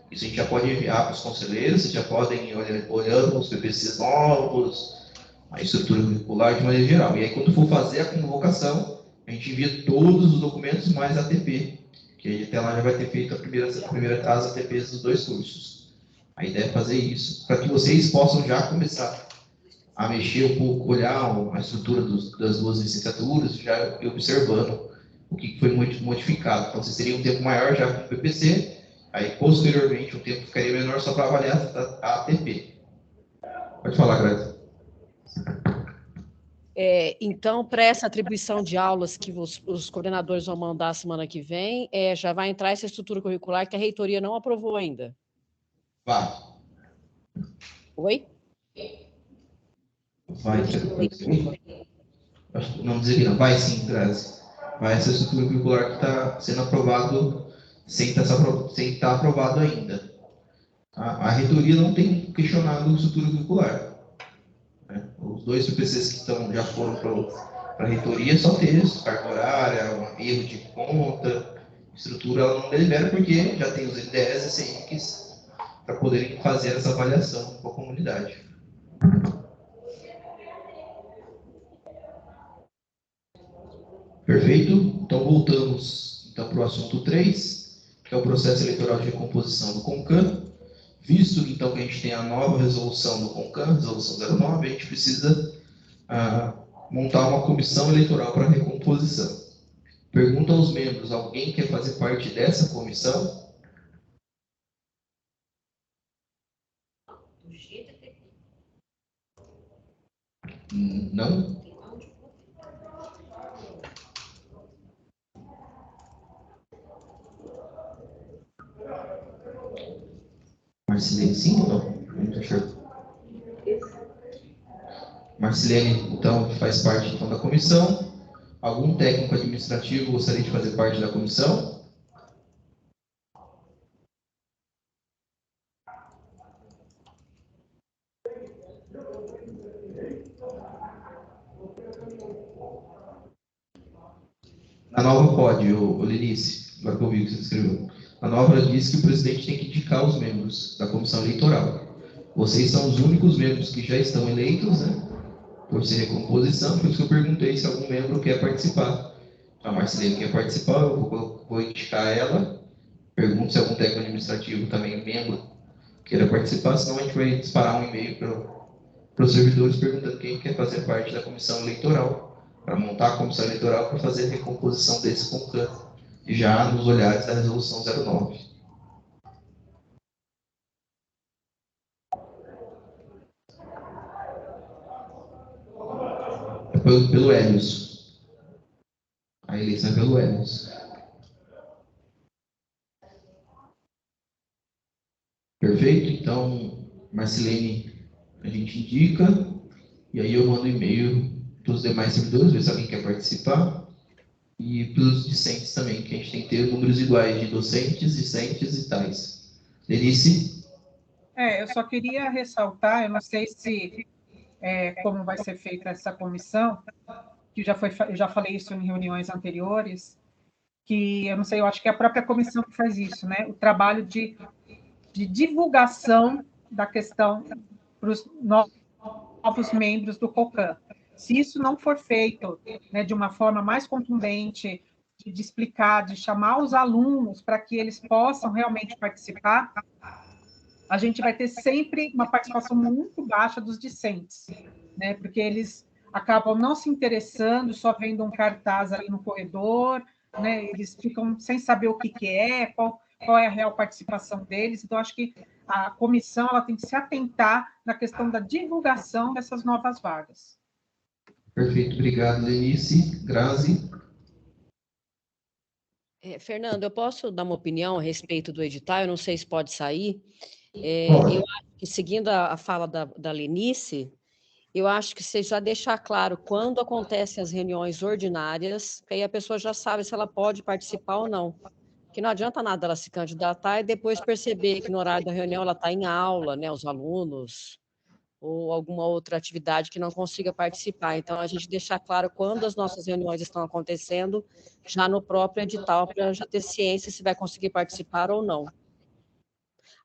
A: Isso a gente já pode enviar para os conselheiros, vocês já podem ir olhando os PPCs novos, a estrutura curricular de maneira geral. E aí, quando for fazer a convocação, a gente envia todos os documentos mais a ATP, que aí até lá já vai ter feito as ATPs dos 2 cursos. A ideia é fazer isso, para que vocês possam já começar a mexer um pouco, olhar a estrutura das 2 licenciaturas, já observando o que foi modificado. Então, vocês teriam um tempo maior já com o PPC, aí, posteriormente, o tempo ficaria menor só para avaliar a ATP. Pode falar, Grazi.
D: Então, para essa atribuição de aulas que os coordenadores vão mandar semana que vem, já vai entrar essa estrutura curricular que a reitoria não aprovou ainda?
A: Vai.
D: Oi?
A: Vai. Não dizer que não. Vai sim, Grazi. Vai essa estrutura curricular que está sendo aprovado sem estar aprovado ainda. A reitoria não tem questionado a estrutura curricular. Os 2 PPCs que já foram para a reitoria só texto, carga horária, erro de conta, estrutura ela não delibera porque já tem os NDEs e CENICs para poderem fazer essa avaliação com a comunidade. Perfeito? Então voltamos para o assunto 3, que é o processo eleitoral de recomposição do CONCAN. Visto que, então, que a gente tem a nova resolução do CONCAN, resolução 09, a gente precisa montar uma comissão eleitoral para recomposição. Pergunta aos membros, alguém quer fazer parte dessa comissão? Não? Marcelene, sim ou não? Muito certo. Marcelene, então, faz parte então, da comissão. Algum técnico administrativo gostaria de fazer parte da comissão? Na nova pode, o Lenice, agora que eu vi o que você escreveu. A nova diz que o presidente tem que indicar os membros da comissão eleitoral. Vocês são os únicos membros que já estão eleitos, né? Por ser recomposição, por isso que eu perguntei se algum membro quer participar. A Marcelene quer participar, eu vou indicar ela. Pergunto se algum técnico administrativo também, membro, queira participar, senão a gente vai disparar um e-mail para os servidores perguntando quem quer fazer parte da comissão eleitoral, para montar a comissão eleitoral para fazer a recomposição desse CONCAN, já nos olhares da resolução 09. É pelo Helios. A eleição é pelo Helios. Perfeito? Então, Marcelene, a gente indica, e aí eu mando e-mail para os demais servidores, ver se alguém quer participar, e para os discentes também, que a gente tem que ter números iguais de docentes, discentes e tais. Denise?
C: Eu só queria ressaltar, eu não sei se como vai ser feita essa comissão, que eu já falei isso em reuniões anteriores, que eu não sei, eu acho que é a própria comissão que faz isso, né? O trabalho de divulgação da questão para os novos membros do COCAN. Se isso não for feito, né, de uma forma mais contundente, de explicar, de chamar os alunos para que eles possam realmente participar, a gente vai ter sempre uma participação muito baixa dos discentes, né? Porque eles acabam não se interessando, só vendo um cartaz ali no corredor, né? Eles ficam sem saber o que é, qual é a real participação deles. Então, acho que a comissão ela tem que se atentar na questão da divulgação dessas novas vagas.
A: Perfeito, obrigado, Denise. Grazi?
D: Fernando, eu posso dar uma opinião a respeito do edital? Eu não sei se pode sair. Eu acho que, seguindo a fala da Lenice, eu acho que você já deixar claro quando acontecem as reuniões ordinárias, que aí a pessoa já sabe se ela pode participar ou não. Que não adianta nada ela se candidatar e depois perceber que no horário da reunião ela está em aula, né, os alunos, ou alguma outra atividade que não consiga participar. Então, a gente deixar claro quando as nossas reuniões estão acontecendo, já no próprio edital, para já ter ciência se vai conseguir participar ou não.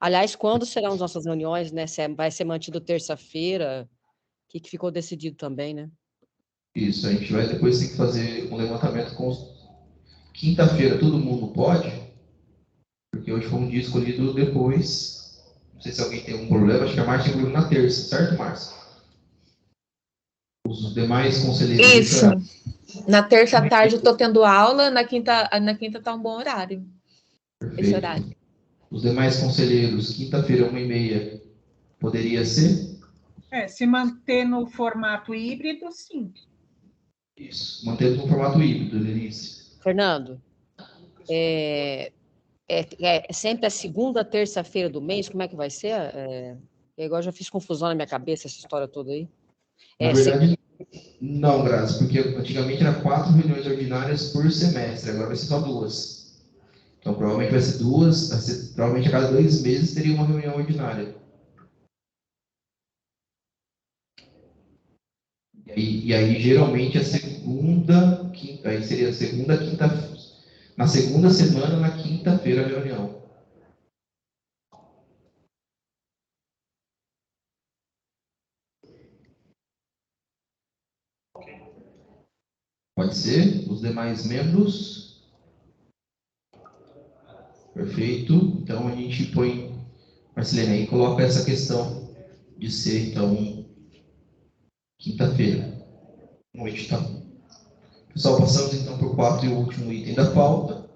D: Aliás, quando serão as nossas reuniões, né? Se vai ser mantido terça-feira, o que ficou decidido também, né?
A: Isso, a gente vai depois ter que fazer um levantamento com quinta-feira, todo mundo pode? Porque hoje foi um dia escolhido depois. Não sei se alguém tem algum problema, acho que a Márcia tem problema na terça, certo, Márcia? Os demais conselheiros...
I: Isso. Na terça à tarde eu estou tendo aula, na quinta está um bom horário.
A: Perfeito.
I: Esse horário.
A: Os demais conselheiros, quinta-feira, 13h30, poderia ser?
C: Se manter no formato híbrido, sim.
A: Isso, mantendo no formato híbrido, Denise.
D: Fernando, é sempre a segunda terça-feira do mês, como é que vai ser? Agora já fiz confusão na minha cabeça essa história toda aí.
A: Na verdade, não, Grazi, porque antigamente eram 4 reuniões ordinárias por semestre, agora vai ser só 2. Então, provavelmente vai ser 2, provavelmente a cada 2 meses teria uma reunião ordinária. E aí, geralmente, a segunda, quinta, aí seria a segunda, quinta, na segunda semana, na quinta-feira, a reunião. Pode ser? Os demais membros? Perfeito. Então, a gente põe, Marcelene, aí coloca essa questão de ser, então, quinta-feira. Noite, tá? Pessoal, passamos então por 4 e o último item da pauta.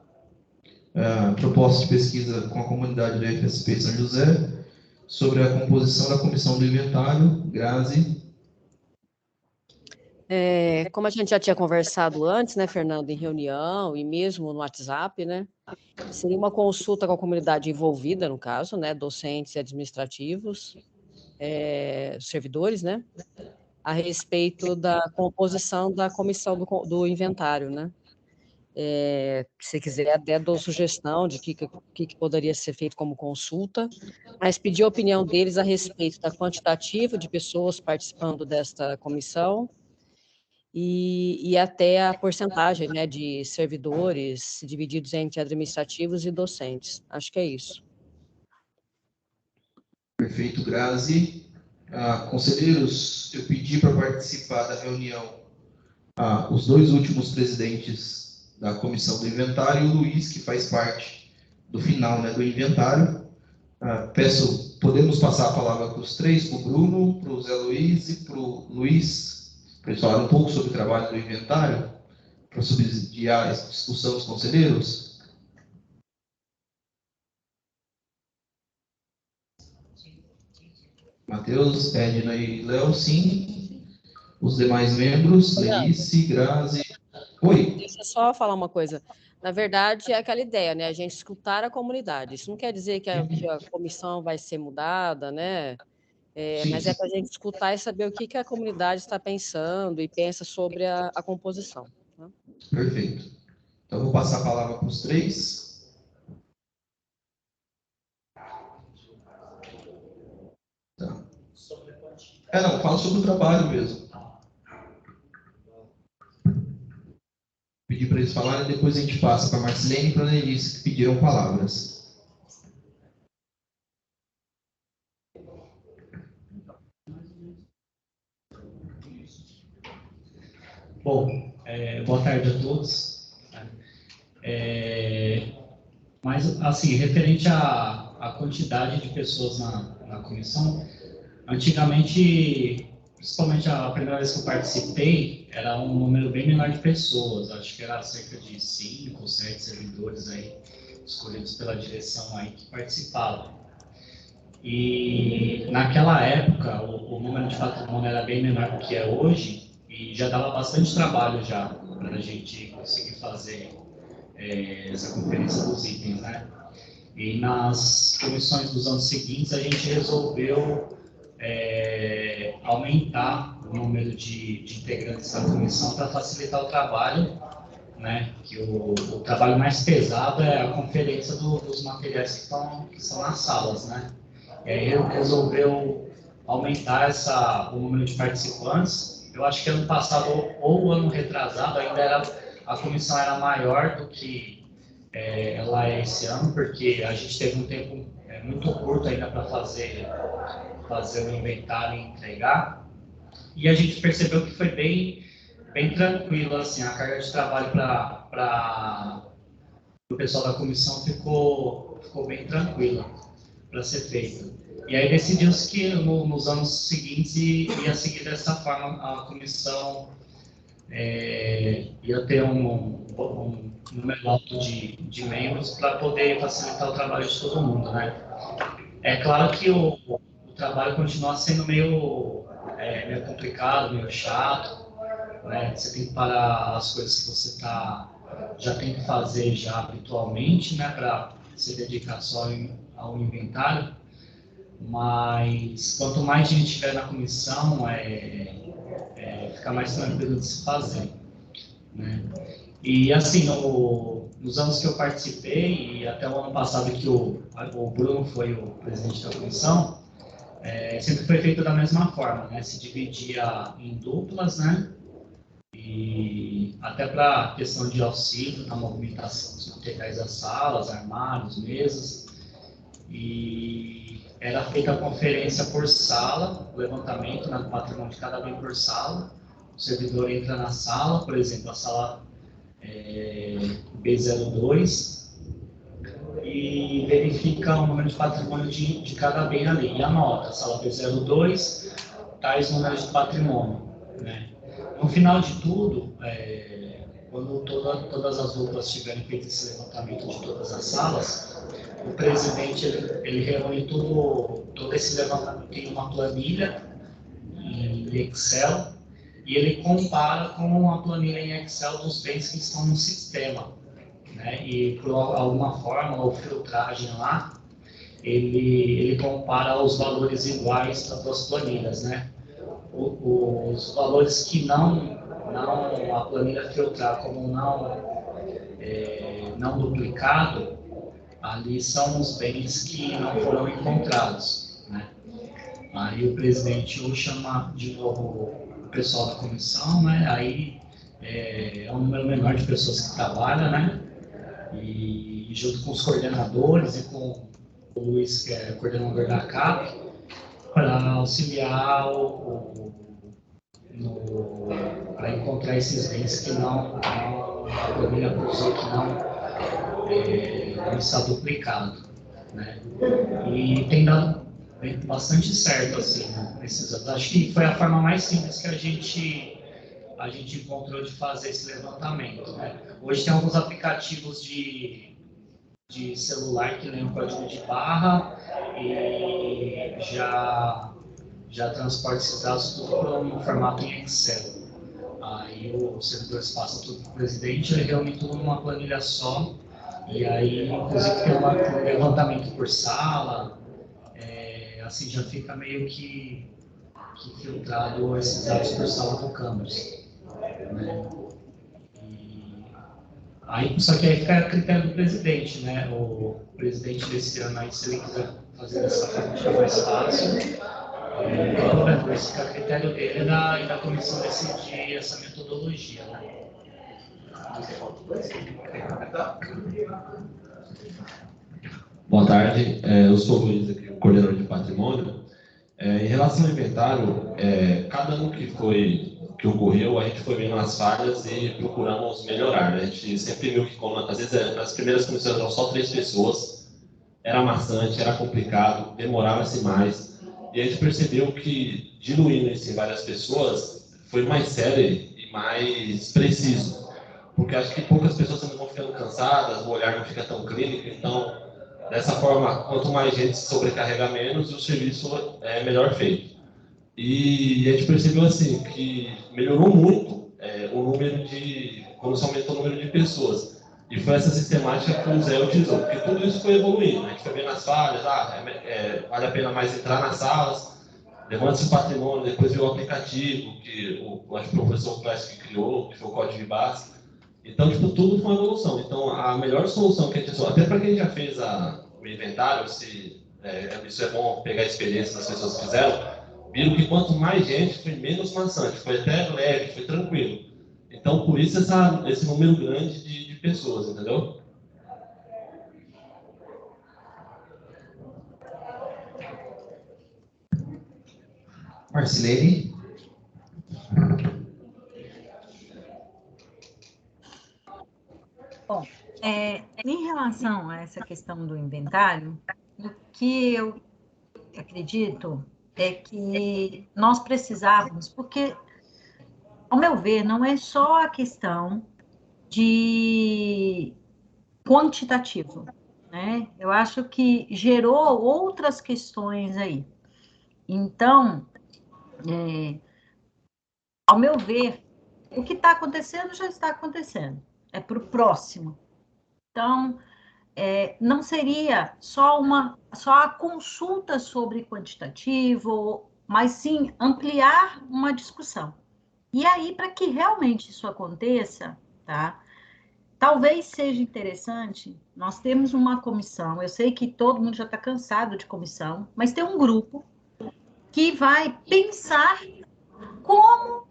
A: Proposta de pesquisa com a comunidade do FSP São José sobre a composição da comissão do inventário. Grazi.
D: Como a gente já tinha conversado antes, né, Fernando, em reunião e mesmo no WhatsApp, né, seria uma consulta com a comunidade envolvida, no caso, né, docentes e administrativos, servidores, né, a respeito da composição da comissão do inventário, né. Se quiser, até dou sugestão de que poderia ser feito como consulta, mas pedir a opinião deles a respeito da quantitativa de pessoas participando desta comissão, e até a porcentagem, né, de servidores divididos entre administrativos e docentes. Acho que é isso.
A: Perfeito, Grazi. Conselheiros, eu pedi para participar da reunião os dois últimos presidentes da comissão do inventário e o Luiz, que faz parte do final, né, do inventário. Podemos passar a palavra para os três, para o Bruno, para o Zé Luiz e para o Luiz, para eles falarem um pouco sobre o trabalho do inventário, para subsidiar a discussão dos conselheiros? Matheus, Edna e Léo, sim. Os demais membros, Lenice, Grazi. Oi.
D: Deixa eu só falar uma coisa. Na verdade, é aquela ideia, né? A gente escutar a comunidade. Isso não quer dizer que a comissão vai ser mudada, né? Mas é para a gente escutar e saber o que a comunidade está pensando e pensa sobre a composição. Tá?
A: Perfeito. Então, vou passar a palavra para os três. Tá. Não, fala sobre o trabalho mesmo. Pedir para eles falarem, depois a gente passa para a Marcelene e para a Lenice, que pediram palavras.
J: Bom, boa tarde a todos. Mas, assim, referente à quantidade de pessoas na comissão, antigamente, principalmente a primeira vez que eu participei, era um número bem menor de pessoas, acho que era cerca de 5 ou 7 servidores aí, escolhidos pela direção aí que participavam. E naquela época, o número de patrimônio era bem menor do que é hoje, e já dava bastante trabalho já para a gente conseguir fazer essa conferência dos itens, né? E nas comissões dos anos seguintes, a gente resolveu aumentar o número de integrantes da comissão para facilitar o trabalho, né? Que o trabalho mais pesado é a conferência dos materiais que estão nas salas, né? E aí resolveu aumentar o número de participantes. Eu acho que ano passado ou ano retrasado a comissão era maior do que ela é esse ano, porque a gente teve um tempo muito curto ainda para fazer o inventário e entregar. E a gente percebeu que foi bem tranquilo, assim, a carga de trabalho para o pessoal da comissão ficou bem tranquila para ser feita. E aí decidimos que nos anos seguintes ia seguir dessa forma, a comissão ia ter um número alto de membros para poder facilitar o trabalho de todo mundo, né? É claro que o trabalho continua sendo meio complicado, meio chato, né? Você tem que parar as coisas que você já tem que fazer já habitualmente, né? Para se dedicar só ao inventário. Mas quanto mais gente tiver na comissão, fica mais tranquilo de se fazer, né? E assim, nos anos que eu participei, e até o ano passado que o Bruno foi o presidente da comissão, sempre foi feito da mesma forma, né? Se dividia em duplas, né? E até para a questão de auxílio na movimentação dos materiais das salas, armários, mesas. E era feita a conferência por sala, o levantamento, né, do patrimônio de cada bem por sala. O servidor entra na sala, por exemplo, a sala B02, e verifica o número de patrimônio de cada bem ali. E anota, a sala B02, tais números de patrimônio, né? No final de tudo, quando todas as duplas tiverem feito esse levantamento de todas as salas, o presidente ele reúne todo esse levantamento em uma planilha em Excel, e ele compara com a planilha em Excel dos bens que estão no sistema, né? E por alguma forma ou filtragem lá, ele compara os valores iguais das duas planilhas, né? Os valores que a planilha filtrar como não duplicado, ali são os bens que não foram encontrados, né? Aí o presidente chama de novo o pessoal da comissão, né? Aí é um número menor de pessoas que trabalham, né? E junto com os coordenadores e com o Luiz, que é coordenador da CAP, para auxiliar para encontrar esses bens que a planilha acusou que não está duplicado, né? E tem dado bastante certo, assim, nesses anos. Acho que foi a forma mais simples que a gente encontrou de fazer esse levantamento, né? Hoje tem alguns aplicativos de celular que leem o código de barra e já transporta esses dados tudo para um formato em Excel. Aí os servidores passam tudo para o presidente, ele reúne tudo numa planilha só, e aí, inclusive, tem um levantamento por sala, assim já fica meio que filtrado esses dados por sala do campus, né? Aí, só que aí fica a critério do presidente, né? O presidente desse ano, aí, se ele quiser fazer dessa forma, fica mais fácil. Não tem problema, esse fica a critério dele e da comissão decidir essa metodologia, né?
K: Boa tarde, eu sou o Luiz, aqui, o coordenador de patrimônio. Em relação ao inventário, cada ano que ocorreu, a gente foi vendo as falhas e procuramos melhorar, né? A gente sempre viu que, às vezes, as primeiras comissões eram só 3 pessoas, era maçante, era complicado, demorava-se mais. E a gente percebeu que, diluindo isso em várias pessoas, foi mais sério e mais preciso. Porque acho que poucas pessoas também vão ficando cansadas, o olhar não fica tão clínico, então, dessa forma, quanto mais gente se sobrecarrega menos, o serviço é melhor feito. E a gente percebeu assim que melhorou muito o número quando se aumentou o número de pessoas. E foi essa sistemática que o Zé utilizou, porque tudo isso foi evoluindo. A gente foi vendo as falhas, vale a pena mais entrar nas salas, levanta-se o patrimônio, depois veio o aplicativo, que acho que o professor Clássico que criou, que foi o código de base. Então, tipo, tudo foi uma evolução. Então, a melhor solução que a gente usou, até para quem já fez o inventário, isso é bom pegar a experiência das pessoas que fizeram, viram que quanto mais gente, foi menos maçante, foi até leve, foi tranquilo. Então, por isso esse número grande de pessoas, entendeu?
A: Marcilene?
E: Bom, em relação a essa questão do inventário, o que eu acredito é que nós precisávamos, porque, ao meu ver, não é só a questão de quantitativo, né? Eu acho que gerou outras questões aí. Então, ao meu ver, o que está acontecendo já está acontecendo. É para o próximo. Então, não seria só a consulta sobre quantitativo, mas sim ampliar uma discussão. E aí, para que realmente isso aconteça, tá? Talvez seja interessante, nós temos uma comissão, eu sei que todo mundo já está cansado de comissão, mas tem um grupo que vai pensar como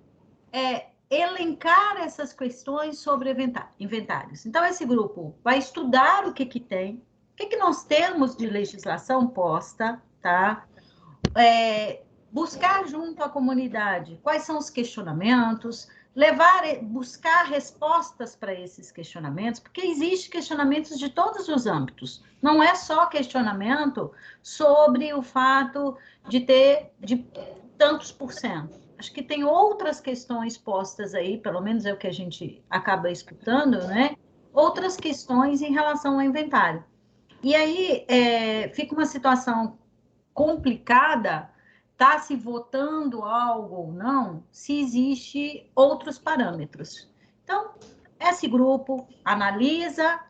E: elencar essas questões sobre inventários. Então, esse grupo vai estudar o que tem, o que nós temos de legislação posta, tá? Buscar junto à comunidade quais são os questionamentos, buscar respostas para esses questionamentos, porque existem questionamentos de todos os âmbitos. Não é só questionamento sobre o fato de ter de tantos por cento. Acho que tem outras questões postas aí, pelo menos é o que a gente acaba escutando, né? Outras questões em relação ao inventário. E aí fica uma situação complicada, está se votando algo ou não, se existe outros parâmetros. Então, esse grupo analisa,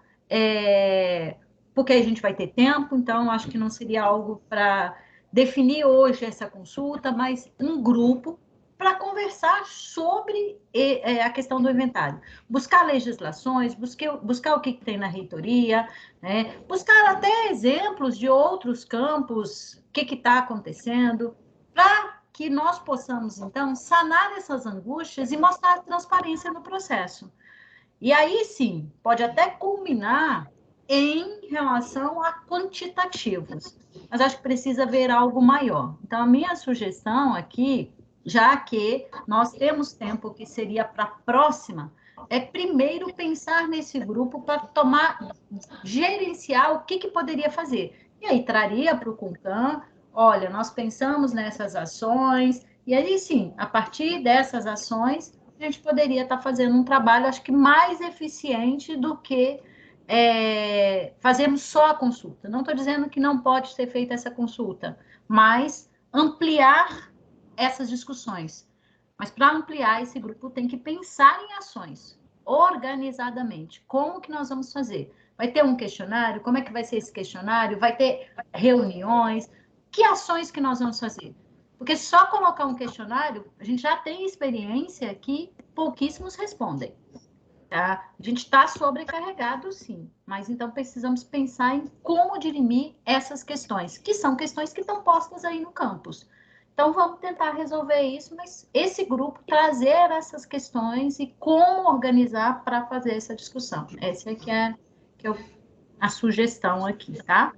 E: porque a gente vai ter tempo, então acho que não seria algo para definir hoje essa consulta, mas um grupo para conversar sobre a questão do inventário. Buscar legislações, buscar o que tem na reitoria, né? Buscar até exemplos de outros campos, o que está acontecendo, para que nós possamos, então, sanar essas angústias e mostrar transparência no processo. E aí, sim, pode até culminar em relação a quantitativos. mas acho que precisa haver algo maior. Então, a minha sugestão aqui, já que nós temos tempo que seria para a próxima, é primeiro pensar nesse grupo para gerenciar o que poderia fazer. E aí traria para o CONCAN, olha, nós pensamos nessas ações, e aí sim, a partir dessas ações, a gente poderia estar fazendo um trabalho, acho que mais eficiente do que fazermos só a consulta. Não estou dizendo que não pode ser feita essa consulta, mas ampliar essas discussões. Mas para ampliar, esse grupo tem que pensar em ações, organizadamente. Como que nós vamos fazer? Vai ter um questionário? Como é que vai ser esse questionário? Vai ter reuniões? Que ações que nós vamos fazer? Porque só colocar um questionário, a gente já tem experiência que pouquíssimos respondem. Tá? A gente está sobrecarregado, sim, mas então precisamos pensar em como dirimir essas questões, que são questões que estão postas aí no campus. Então, vamos tentar resolver isso, mas esse grupo trazer essas questões e como organizar para fazer essa discussão. Essa é a sugestão aqui, tá?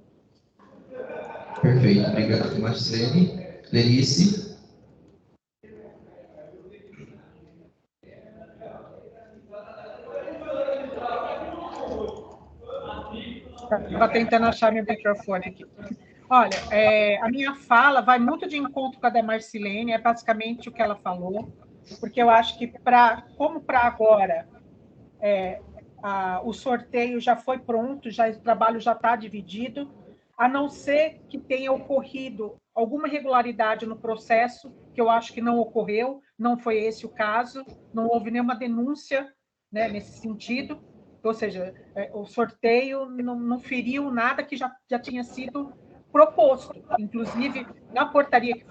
A: Perfeito, obrigado, Marcele. Lenice?
C: Estava tentando achar meu microfone aqui. Olha, a minha fala vai muito de encontro com a da Marcilene, é basicamente o que ela falou, porque eu acho que, como para agora, o sorteio já foi pronto, o trabalho já está dividido, a não ser que tenha ocorrido alguma irregularidade no processo, que eu acho que não ocorreu, não foi esse o caso, não houve nenhuma denúncia, né, nesse sentido, ou seja, o sorteio não feriu nada que já tinha sido proposto. Inclusive, na portaria que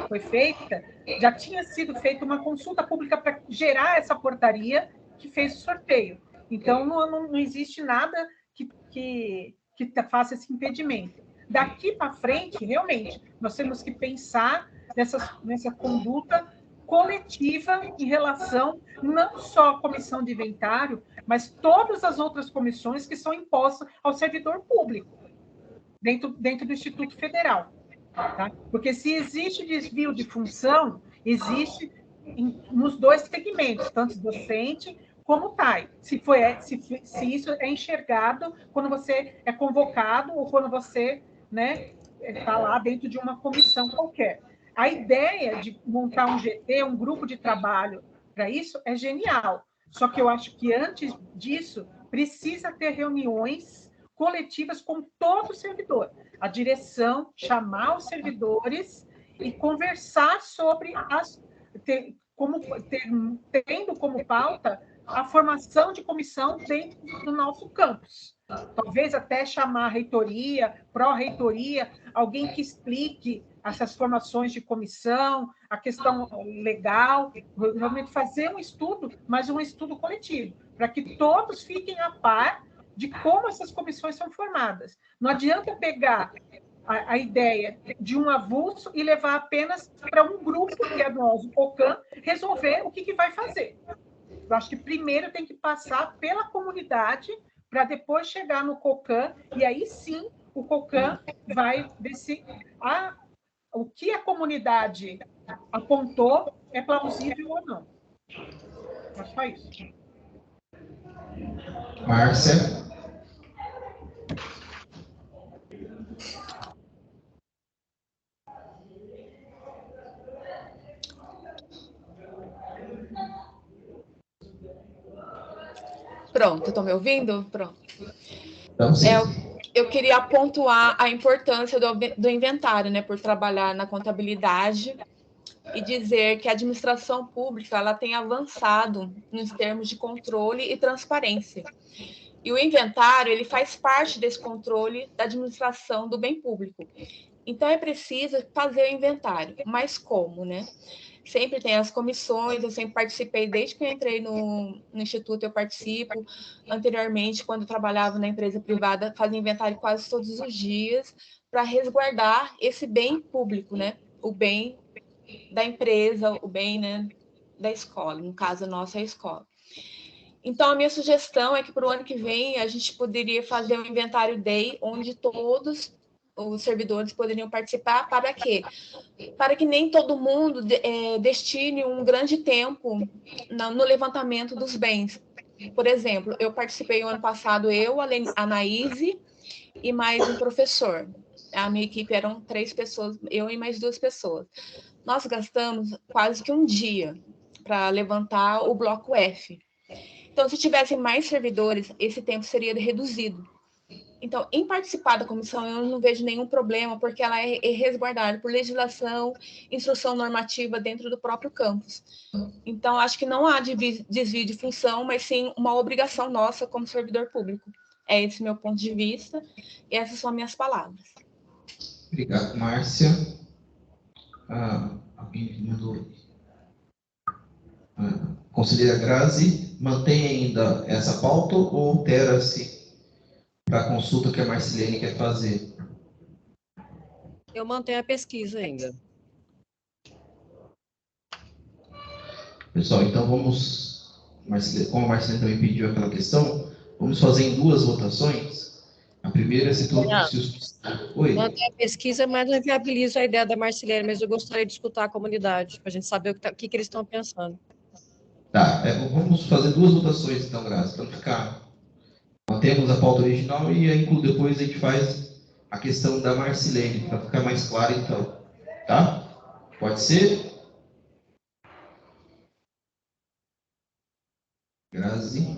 C: foi feita, já tinha sido feita uma consulta pública para gerar essa portaria que fez o sorteio. Então, não existe nada que faça esse impedimento. Daqui para frente, realmente, nós temos que pensar nessa conduta coletiva em relação não só à comissão de inventário, mas todas as outras comissões que são impostas ao servidor público, dentro do Instituto Federal. Tá? Porque se existe desvio de função, existe nos dois segmentos, tanto docente como TAI. Se isso é enxergado quando você é convocado ou quando você está lá dentro de uma comissão qualquer. A ideia de montar um GT, um grupo de trabalho para isso, é genial. Só que eu acho que, antes disso, precisa ter reuniões coletivas com todo o servidor. A direção, chamar os servidores e conversar sobre tendo como pauta a formação de comissão dentro do nosso campus. Talvez até chamar a reitoria, pró-reitoria, alguém que explique essas formações de comissão, a questão legal, realmente fazer um estudo, mas um estudo coletivo, para que todos fiquem a par de como essas comissões são formadas. Não adianta pegar a ideia de um avulso e levar apenas para um grupo, que é nós, o COCAN, resolver o que vai fazer. Eu acho que primeiro tem que passar pela comunidade para depois chegar no COCAN, e aí sim o COCAN vai ver se o que a comunidade apontou é plausível ou não. É só isso.
A: Márcia?
I: Pronto, estão me ouvindo? Pronto.
A: Então, sim.
I: Eu queria pontuar a importância do inventário, né, por trabalhar na contabilidade, e dizer que a administração pública ela tem avançado nos termos de controle e transparência. E o inventário ele faz parte desse controle da administração do bem público. Então, é preciso fazer o inventário. Mas como, né? Sempre tem as comissões, eu sempre participei, desde que eu entrei no Instituto, eu participo. Anteriormente, quando eu trabalhava na empresa privada, fazia inventário quase todos os dias, para resguardar esse bem público, né? O bem da empresa, o bem, né, da escola, no caso, a nossa é a escola. Então, a minha sugestão é que para o ano que vem a gente poderia fazer um inventário day, onde todos os servidores poderiam participar, para quê? Para que nem todo mundo destine um grande tempo no levantamento dos bens. Por exemplo, eu participei o ano passado, a Anaíse e mais um professor. A minha equipe eram 3 pessoas, eu e mais 2 pessoas. Nós gastamos quase que um dia para levantar o bloco F. Então, se tivessem mais servidores, esse tempo seria reduzido. Então, em participar da comissão, eu não vejo nenhum problema, porque ela é resguardada por legislação, instrução normativa dentro do próprio campus. Então, acho que não há desvio de função, mas sim uma obrigação nossa como servidor público. É esse meu ponto de vista, e essas são minhas palavras.
A: Obrigado, Márcia. Alguém mandou. Conselheira Grazi, mantém ainda essa pauta ou altera-se para a consulta que a Marcilene quer fazer?
D: Eu mantenho a pesquisa ainda.
A: Pessoal, então vamos, como a Marcilene também pediu aquela questão, vamos fazer em 2 votações. A primeira é se todos... Oi?
D: Mantenho a pesquisa, mas não viabilizo a ideia da Marcilene, mas eu gostaria de escutar a comunidade, para a gente saber o que eles estão pensando.
A: Tá, vamos fazer 2 votações então, Grazi, para não ficar... Mantemos a pauta original e depois a gente faz a questão da Marcilene, para ficar mais claro então. Tá? Pode ser? Grazi?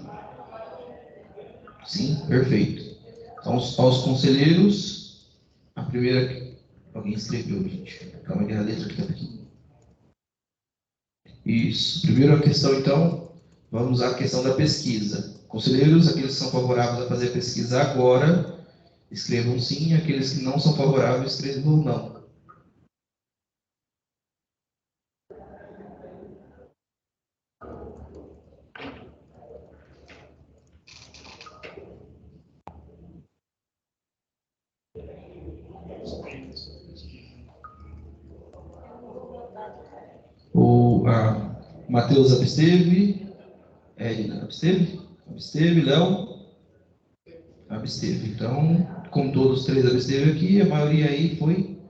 A: Sim, perfeito. Então, aos conselheiros, a primeira... Alguém escreveu, gente. Calma aí, a letra aqui está pequenininha. Isso. Primeira questão, então, vamos à questão da pesquisa. Conselheiros, aqueles que são favoráveis a fazer a pesquisa agora, escrevam sim. Aqueles que não são favoráveis, escrevam não. O Matheus absteve. Edna absteve. Absteve. Léo absteve. Então, como todos os 3 absteve aqui, a maioria aí foi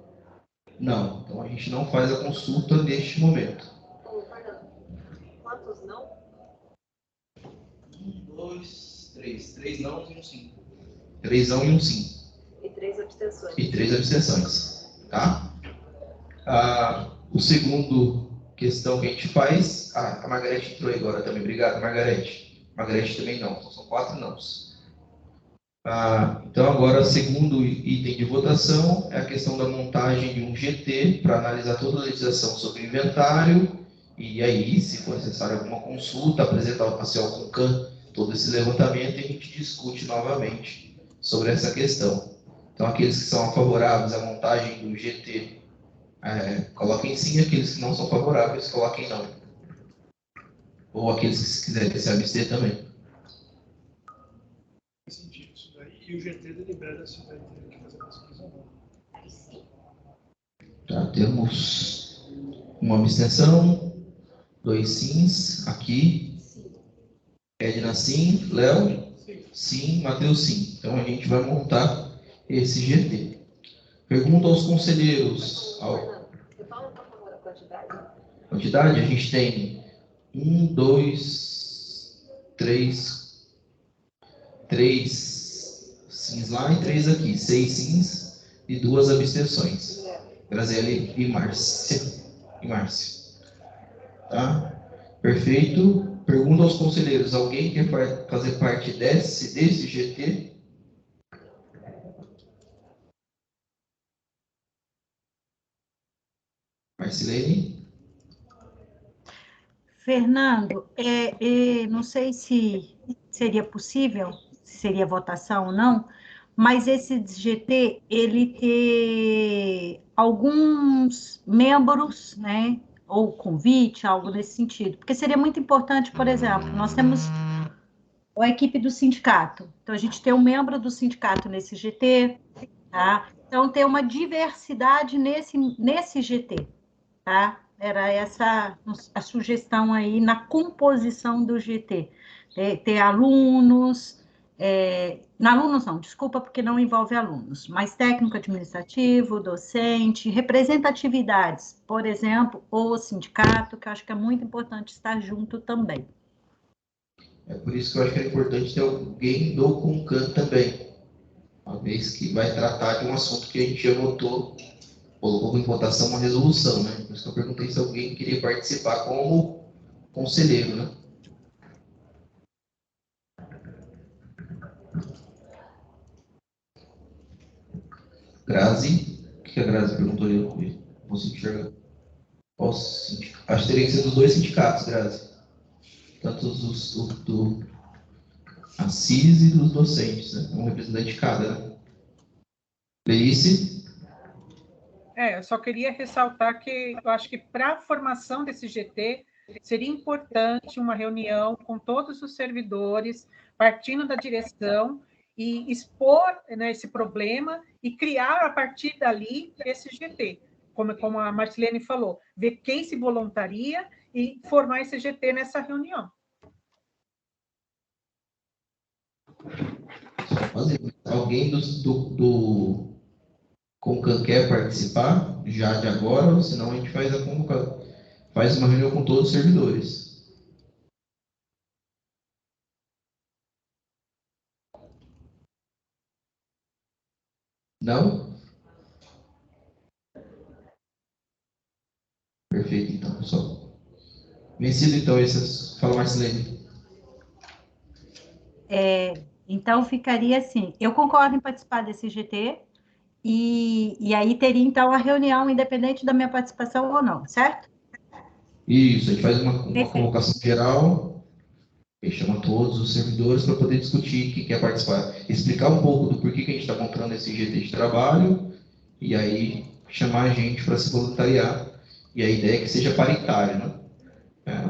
A: não. Então, a gente não faz a consulta neste momento.
D: Quantos não?
A: 1, 2, 3. 3 não e 1 sim. 3 não e 1 sim.
D: E 3 abstenções.
A: E 3 abstenções. Tá? O segundo questão que a gente faz... a Margarete entrou agora também. Obrigado, Margarete. Margarete também não. Então, são 4 nãos. Então, agora, o segundo item de votação é a questão da montagem de um GT para analisar toda a legislação sobre inventário e aí, se for necessário alguma consulta, apresentar ao CONCAN todo esse levantamento e a gente discute novamente sobre essa questão. Então, aqueles que são favoráveis à montagem do GT, coloquem sim, aqueles que não são favoráveis, coloquem não. Ou aqueles que quiserem se abster também.
B: Faz sentido isso daí. E o GT delibera se vai ter que fazer pesquisa ou não.
A: Já temos uma abstenção, 2 sims aqui. Edna sim, Léo sim, Matheus sim. Então a gente vai montar esse GT. Pergunta aos conselheiros.
D: Você fala, por favor, a quantidade?
A: Quantidade, a gente tem 1, 2, 3 sims lá e 3 aqui. 6 sims e 2 abstenções. Graziele e Márcia. Tá? Perfeito. Pergunta aos conselheiros. Alguém quer fazer parte desse GT? Marcilene?
E: Fernando, não sei se seria possível, se seria votação ou não, mas esse GT, ele tem alguns membros, né, ou convite, algo nesse sentido, porque seria muito importante, por exemplo, nós temos a equipe do sindicato, então a gente tem um membro do sindicato nesse GT, tá? Então tem uma diversidade nesse GT, tá? Era essa a sugestão aí na composição do GT. Ter alunos, alunos não, desculpa, porque não envolve alunos, mas técnico administrativo, docente, representatividades, por exemplo, ou sindicato, que eu acho que é muito importante estar junto também.
A: É por isso que eu acho que é importante ter alguém do CONCAN também, uma vez que vai tratar de um assunto que a gente já votou, colocou em votação uma resolução, né? Por isso que eu perguntei se alguém queria participar como conselheiro, né? Grazi, o que a Grazi perguntou ali? Eu não consigo enxergar. Acho que teria que ser dos dois sindicatos, Grazi. Tanto a CIS e dos docentes, né? Um representante de cada, né? Leísse?
C: Eu só queria ressaltar que eu acho que para a formação desse GT seria importante uma reunião com todos os servidores, partindo da direção, e expor, né, esse problema e criar, a partir dali, esse GT. Como a Marcilene falou, ver quem se voluntaria e formar esse GT nessa reunião.
A: Alguém do CONCAN quer participar já de agora, ou senão a gente faz uma reunião com todos os servidores. Não? Perfeito, então, pessoal. Vencido, então, esse... Fala, Marcilene.
E: Então, ficaria assim, eu concordo em participar desse GT, e aí teria, então, a reunião, independente da minha participação ou não, certo?
A: Isso, a gente faz uma convocação geral, e chama todos os servidores para poder discutir quem quer participar, explicar um pouco do porquê que a gente está montando esse GT de trabalho, e aí chamar a gente para se voluntariar. E a ideia é que seja paritário, né?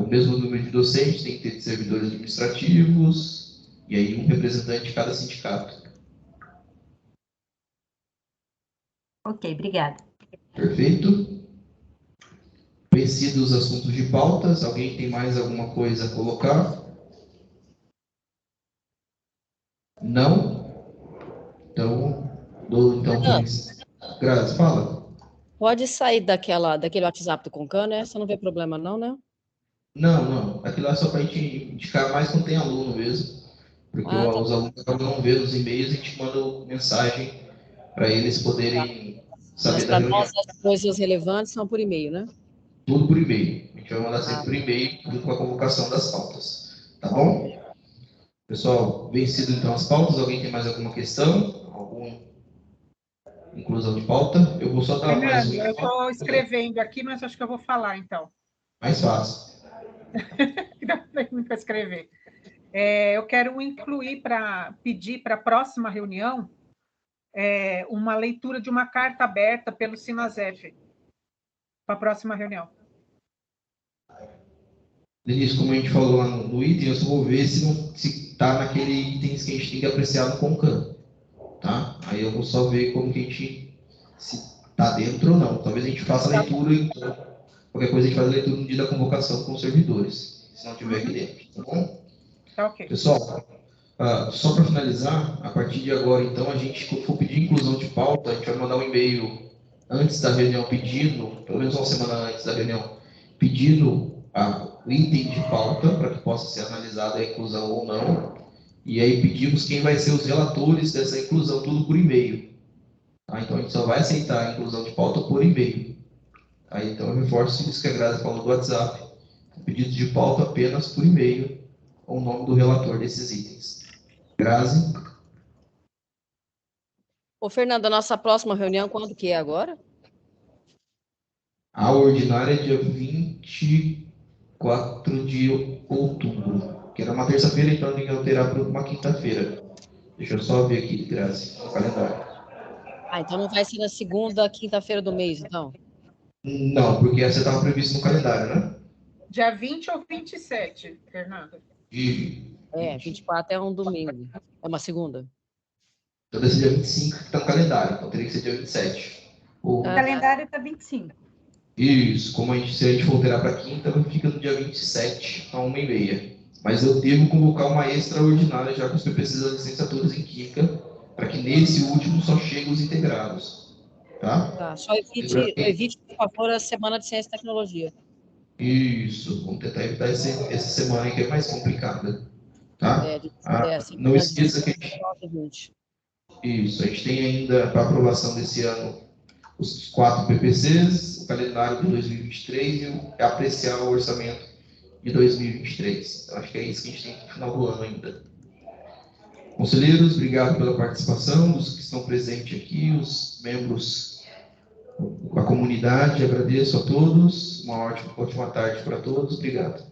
A: O mesmo número de docentes, tem que ter servidores administrativos, e aí um representante de cada sindicato.
E: Ok, obrigada.
A: Perfeito? Vencidos os assuntos de pautas, alguém tem mais alguma coisa a colocar? Não? Então, Grazi, fala.
D: Pode sair daquele WhatsApp do CONCAN, né? Você não vê problema não, né?
A: Não. Aquilo é só para a gente indicar mais quando tem aluno mesmo. Porque os alunos acabam não vendo os e-mails e a gente manda mensagem para eles poderem saber da reunião.
D: Mas as coisas relevantes são por e-mail, né?
A: Tudo por e-mail. A gente vai mandar sempre por e-mail, junto com a convocação das pautas. Tá bom? Pessoal, vencido então as pautas. Alguém tem mais alguma questão? Alguma inclusão de pauta? Eu vou só dar mais um.
C: Eu estou escrevendo aqui, mas acho que eu vou falar, então.
A: Mais fácil.
C: Não tem muito para escrever. Eu quero incluir, pedir para a próxima reunião, uma leitura de uma carta aberta pelo Sinasef, para a próxima reunião.
A: Denise, como a gente falou lá no item, eu só vou ver se está naquele itens que a gente tem que apreciar no CONCAN. Tá? Aí eu vou só ver como que a gente, se está dentro ou não. Talvez a gente faça a leitura, então, qualquer coisa a gente faz a leitura no dia da convocação com os servidores, se não tiver aqui dentro, tá bom?
C: Tá ok.
A: Pessoal, só para finalizar, a partir de agora, então, a gente, quando for pedir inclusão de pauta, a gente vai mandar um e-mail antes da reunião pedindo, pelo menos uma semana antes da reunião, pedindo o item de pauta para que possa ser analisada a inclusão ou não. E aí pedimos quem vai ser os relatores dessa inclusão, tudo por e-mail. Tá? Então a gente só vai aceitar a inclusão de pauta por e-mail. Aí, então eu reforço isso que a Grazi falou do WhatsApp. Pedidos de pauta apenas por e-mail, com o nome do relator desses itens. Grazi?
D: Ô, Fernanda, a nossa próxima reunião, quando que é agora?
A: A ordinária é dia 24 de outubro, que era uma terça-feira, então tem que alterar para uma quinta-feira. Deixa eu só ver aqui, Grazi, no calendário.
D: Então não vai ser na segunda, quinta-feira do mês, então?
A: Não, porque essa estava prevista no calendário, né?
C: Dia 20 ou 27, Fernanda?
D: 24 é um domingo. É uma segunda.
A: Então deve ser dia 25 que está no calendário, então teria que ser dia 27.
E: O calendário está 25.
A: Isso, se a gente for alterar para quinta, fica no dia 27, a 1h30 mas eu devo convocar uma extraordinária já com os PPCs das licenciaturas em Química, para que nesse último só cheguem os integrados. Tá?
D: Só evite, por favor, a Semana de Ciência e Tecnologia.
A: Isso, vamos tentar evitar essa semana aí que é mais complicada. Tá? Não esqueça que a gente tem ainda para aprovação desse ano os 4 PPCs, o calendário de 2023 e apreciar o orçamento de 2023. Então, acho que é isso que a gente tem no final do ano ainda. Conselheiros, obrigado pela participação, os que estão presentes aqui, os membros, a comunidade, agradeço a todos, uma ótima tarde para todos, obrigado.